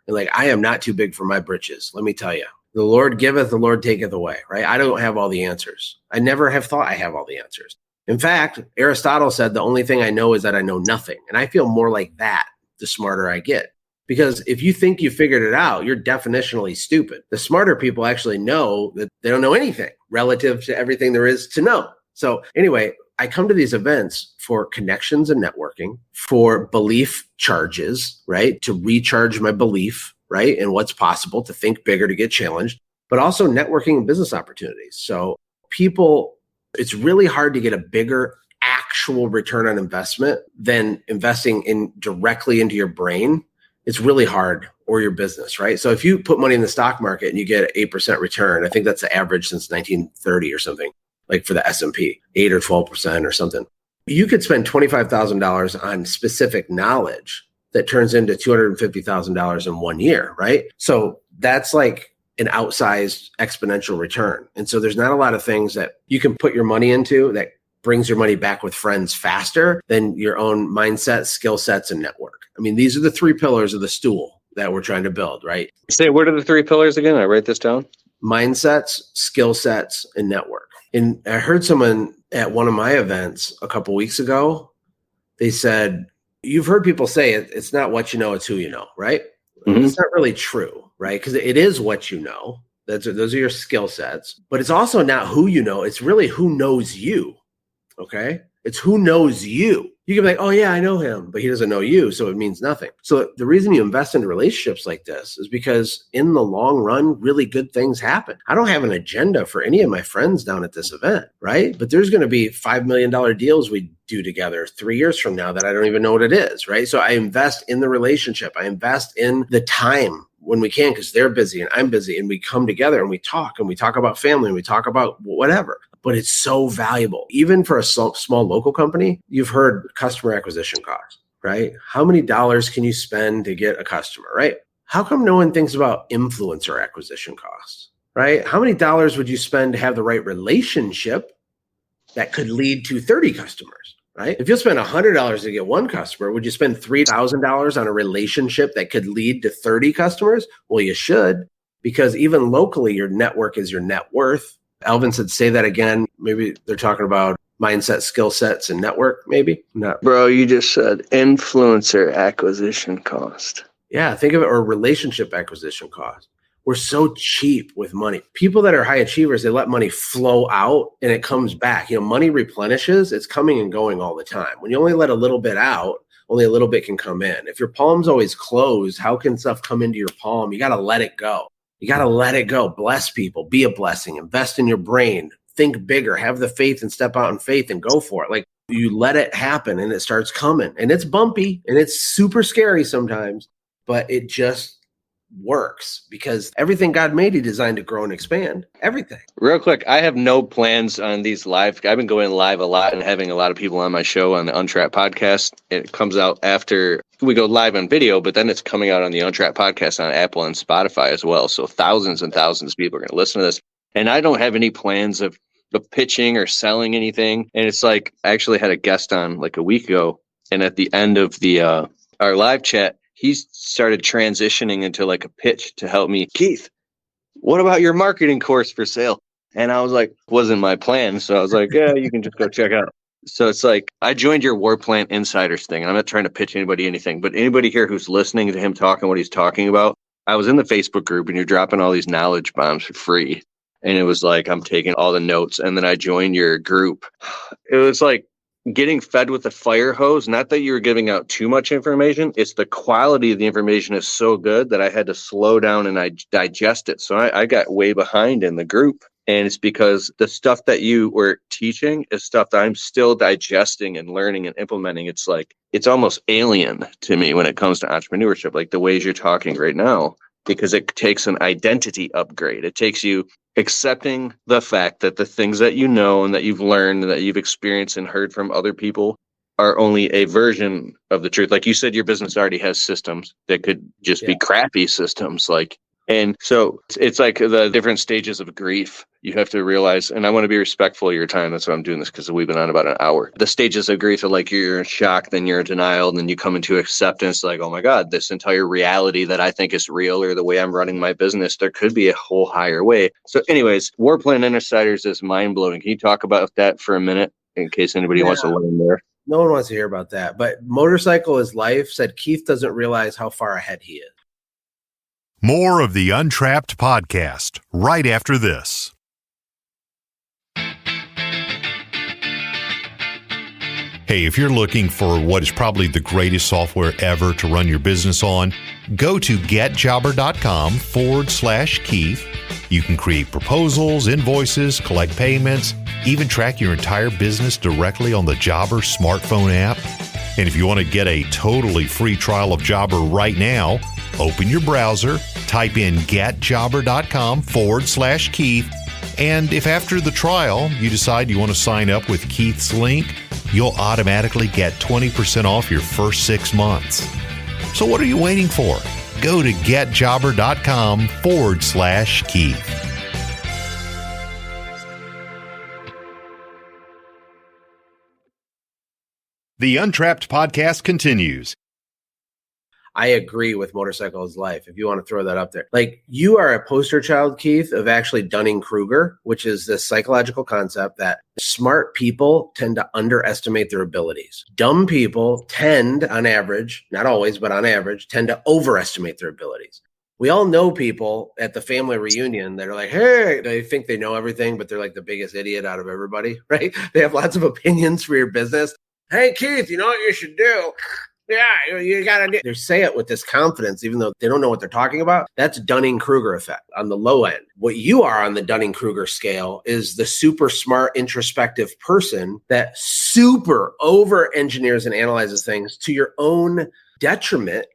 And I am not too big for my britches. Let me tell you, the Lord giveth, the Lord taketh away, right? I don't have all the answers. I never have thought I have all the answers. In fact, Aristotle said the only thing I know is that I know nothing. And I feel more like that the smarter I get. Because if you think you figured it out, you're definitionally stupid. The smarter people actually know that they don't know anything relative to everything there is to know. So anyway, I come to these events for connections and networking, for belief charges, right? To recharge my belief, right? And what's possible, to think bigger, to get challenged, but also networking and business opportunities. So people, it's really hard to get a bigger actual return on investment than investing directly into your brain. It's really hard, or your business, right? So if you put money in the stock market and you get an 8% return, I think that's the average since 1930 or something, like for the S&P, 8 or 12% or something. You could spend $25,000 on specific knowledge that turns into $250,000 in 1 year, right? So that's like an outsized exponential return. And so there's not a lot of things that you can put your money into that brings your money back with friends faster than your own mindset, skill sets, and network. I mean, these are the 3 pillars of the stool that we're trying to build, right? Say, what are the 3 pillars again? I write this down. Mindsets, skill sets, and network. And I heard someone at one of my events a couple weeks ago, they said, You've heard people say it's not what you know, it's who you know, right? Mhm. It's not really true, right? Because it is what you know. Those are your skill sets. But it's also not who you know. It's really who knows you, okay? It's who knows you. You can be like, oh, yeah, I know him, but he doesn't know you, so it means nothing. So the reason you invest in relationships like this is because in the long run, really good things happen. I don't have an agenda for any of my friends down at this event, right? But there's going to be $5 million deals we do together 3 years from now that I don't even know what it is, right? So I invest in the relationship. I invest in the time when we can, because they're busy and I'm busy, and we come together and we talk about family and we talk about whatever. But it's so valuable. Even for a small local company, you've heard customer acquisition costs, right? How many dollars can you spend to get a customer, right? How come no one thinks about influencer acquisition costs, right? How many dollars would you spend to have the right relationship that could lead to 30 customers, right? If you spend $100 to get one customer, would you spend $3,000 on a relationship that could lead to 30 customers? Well, you should, because even locally, your network is your net worth. Alvin said, say that again. Maybe they're talking about mindset, skill sets, and network, maybe. Not. Bro, you just said influencer acquisition cost. Yeah, think of it, or relationship acquisition cost. We're so cheap with money. People that are high achievers, they let money flow out and it comes back. Money replenishes. It's coming and going all the time. When you only let a little bit out, only a little bit can come in. If your palm's always closed, how can stuff come into your palm? You got to let it go. You got to let it go. Bless people. Be a blessing. Invest in your brain. Think bigger. Have the faith and step out in faith and go for it. Like, you let it happen and it starts coming. And it's bumpy and it's super scary sometimes, but it just works because everything God made, he designed to grow and expand. Everything. Real quick, I have no plans on these live. I've been going live a lot and having a lot of people on my show on the Untrapped podcast. It comes out after we go live on video, but then it's coming out on the Untrapped podcast on Apple and Spotify as well. So thousands and thousands of people are going to listen to this. And I don't have any plans of pitching or selling anything. And it's like, I actually had a guest on like a week ago. And at the end of the our live chat, he started transitioning into like a pitch to help me. Keith, what about your marketing course for sale? And I was like, wasn't my plan. So I was like, yeah, you can just go check out. So it's like, I joined your War Plant Insiders thing. And I'm not trying to pitch anybody anything, but anybody here who's listening to him talking what he's talking about, I was in the Facebook group and you're dropping all these knowledge bombs for free. And it was like, I'm taking all the notes. And then I joined your group. It was like getting fed with a fire hose. Not that you were giving out too much information. It's the quality of the information is so good that I had to slow down and I digest it. So I got way behind in the group. And it's because the stuff that you were teaching is stuff that I'm still digesting and learning and implementing. It's like, it's almost alien to me when it comes to entrepreneurship, like the ways you're talking right now, because it takes an identity upgrade. It takes you accepting the fact that the things that you know and that you've learned and that you've experienced and heard from other people are only a version of the truth. Like you said, your business already has systems that could just be crappy systems. And so it's like the different stages of grief you have to realize, and I want to be respectful of your time. That's why I'm doing this, because we've been on about an hour. The stages of grief are like you're in shock, then you're in denial, and then you come into acceptance, like, oh my God, this entire reality that I think is real, or the way I'm running my business, there could be a whole higher way. So anyways, War Plant Insiders is mind-blowing. Can you talk about that for a minute in case anybody wants to learn more? No one wants to hear about that. But Motorcycle is Life said Keith doesn't realize how far ahead he is. More of the Untrapped podcast right after this. Hey, if you're looking for what is probably the greatest software ever to run your business on, go to getjobber.com/Keith. You can create proposals, invoices, collect payments, even track your entire business directly on the Jobber smartphone app. And if you want to get a totally free trial of Jobber right now, open your browser, type in getjobber.com/Keith, and if after the trial you decide you want to sign up with Keith's link, you'll automatically get 20% off your first 6 months. So what are you waiting for? Go to getjobber.com/Keith. The Untrapped podcast continues. I agree with Motorcycle is Life, if you want to throw that up there. Like, you are a poster child, Keith, of actually Dunning-Kruger, which is this psychological concept that smart people tend to underestimate their abilities. Dumb people tend, on average, not always, but on average, tend to overestimate their abilities. We all know people at the family reunion that are like, hey, they think they know everything, but they're like the biggest idiot out of everybody, right? They have lots of opinions for your business. Hey, Keith, you know what you should do? Yeah, you got to do. They say it with this confidence, even though they don't know what they're talking about. That's Dunning-Kruger effect on the low end. What you are on the Dunning-Kruger scale is the super smart, introspective person that super over engineers and analyzes things to your own detriment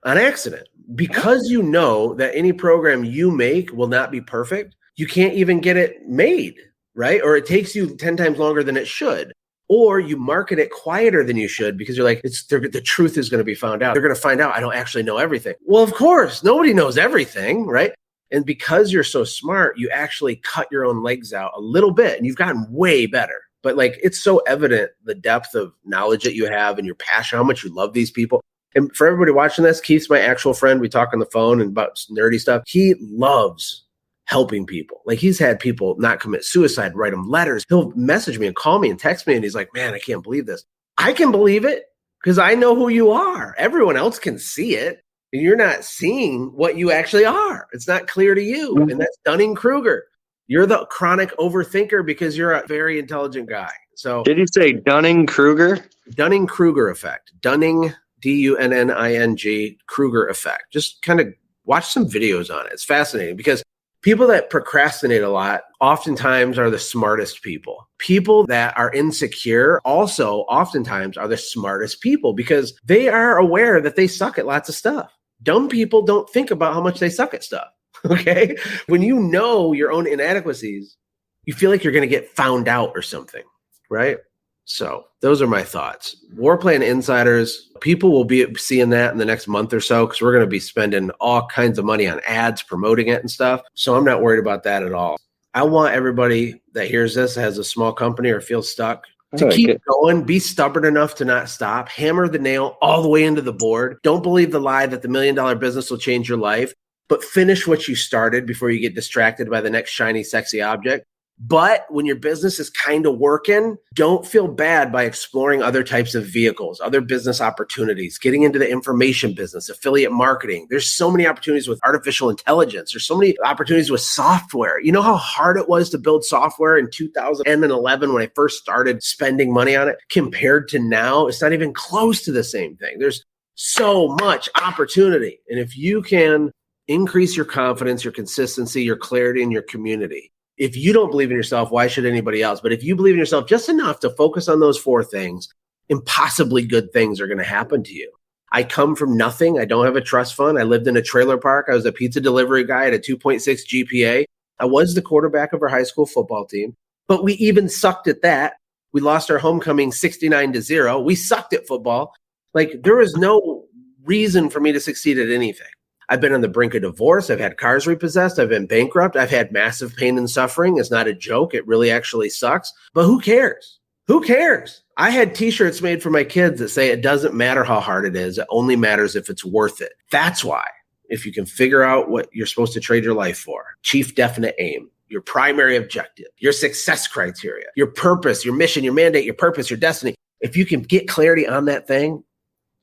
on accident. Because you know that any program you make will not be perfect, you can't even get it made, right? Or it takes you 10 times longer than it should. Or you market it quieter than you should because you're like, the truth is going to be found out. They're going to find out I don't actually know everything. Well, of course, nobody knows everything, right? And because you're so smart, you actually cut your own legs out a little bit and you've gotten way better. But like, it's so evident the depth of knowledge that you have and your passion, how much you love these people. And for everybody watching this, Keith's my actual friend. We talk on the phone and about nerdy stuff. He loves helping people. Like, he's had people not commit suicide, write him letters. He'll message me and call me and text me. And he's like, man, I can't believe this. I can believe it because I know who you are. Everyone else can see it. And you're not seeing what you actually are. It's not clear to you. And that's Dunning-Kruger. You're the chronic overthinker because you're a very intelligent guy. So did you say Dunning-Kruger? Dunning-Kruger effect. Dunning, Dunning, Kruger effect. Just kind of watch some videos on it. It's fascinating because people that procrastinate a lot oftentimes are the smartest people. People that are insecure also oftentimes are the smartest people because they are aware that they suck at lots of stuff. Dumb people don't think about how much they suck at stuff, okay? When you know your own inadequacies, you feel like you're going to get found out or something, right? So those are my thoughts. Warplan Insiders, people will be seeing that in the next month or so because we're going to be spending all kinds of money on ads, promoting it and stuff. So I'm not worried about that at all. I want everybody that hears this, has a small company or feels stuck, to keep going, be stubborn enough to not stop, hammer the nail all the way into the board. Don't believe the lie that the $1 million business will change your life, but finish what you started before you get distracted by the next shiny, sexy object. But when your business is kind of working, don't feel bad by exploring other types of vehicles, other business opportunities, getting into the information business, affiliate marketing. There's so many opportunities with artificial intelligence. There's so many opportunities with software. You know how hard it was to build software in 2011 when I first started spending money on it compared to now? It's not even close to the same thing. There's so much opportunity. And if you can increase your confidence, your consistency, your clarity in your community, if you don't believe in yourself, why should anybody else? But if you believe in yourself just enough to focus on those 4 things, impossibly good things are going to happen to you. I come from nothing. I don't have a trust fund. I lived in a trailer park. I was a pizza delivery guy at a 2.6 GPA. I was the quarterback of our high school football team, but we even sucked at that. We lost our homecoming 69-0. We sucked at football. Like, there was no reason for me to succeed at anything. I've been on the brink of divorce. I've had cars repossessed. I've been bankrupt. I've had massive pain and suffering. It's not a joke. It really actually sucks. But who cares? Who cares? I had t-shirts made for my kids that say it doesn't matter how hard it is. It only matters if it's worth it. That's why, if you can figure out what you're supposed to trade your life for, chief definite aim, your primary objective, your success criteria, your purpose, your mission, your mandate, your purpose, your destiny. If you can get clarity on that thing,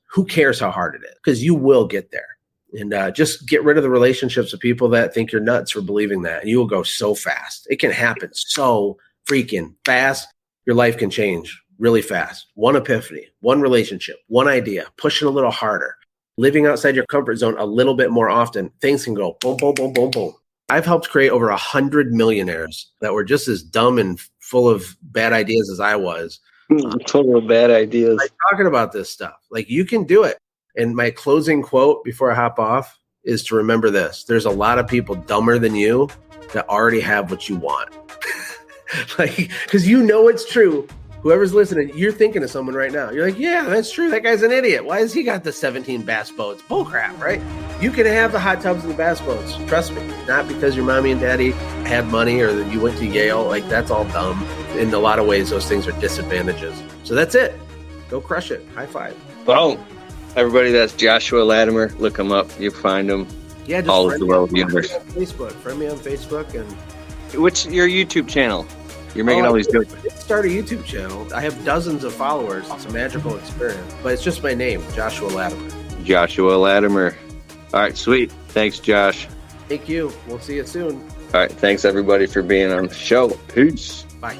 who cares how hard it is? Because you will get there. And just get rid of the relationships with people that think you're nuts for believing that. And you will go so fast. It can happen so freaking fast. Your life can change really fast. One epiphany, one relationship, one idea, pushing a little harder, living outside your comfort zone a little bit more often. Things can go boom, boom, boom, boom, boom. I've helped create over 100 millionaires that were just as dumb and full of bad ideas as I was. Full of bad ideas. Like, talking about this stuff. Like, you can do it. And my closing quote before I hop off is to remember this. There's a lot of people dumber than you that already have what you want. Like, because you know it's true. Whoever's listening, you're thinking of someone right now. You're like, yeah, that's true. That guy's an idiot. Why has he got the 17 bass boats? Bullcrap, right? You can have the hot tubs and the bass boats. Trust me. Not because your mommy and daddy had money or that you went to Yale. Like, that's all dumb. In a lot of ways, those things are disadvantages. So that's it. Go crush it. High five. Boom. Everybody, that's Joshua Latimer. Look him up. You find him. Yeah, just all of the world universe. Friend me on Facebook. And what's your YouTube channel? You're making all these jokes. Start a YouTube channel. I have dozens of followers. It's a magical experience. But it's just my name, Joshua Latimer. Joshua Latimer. All right, sweet. Thanks, Josh. Thank you. We'll see you soon. All right, thanks everybody for being on the show. Peace. Bye.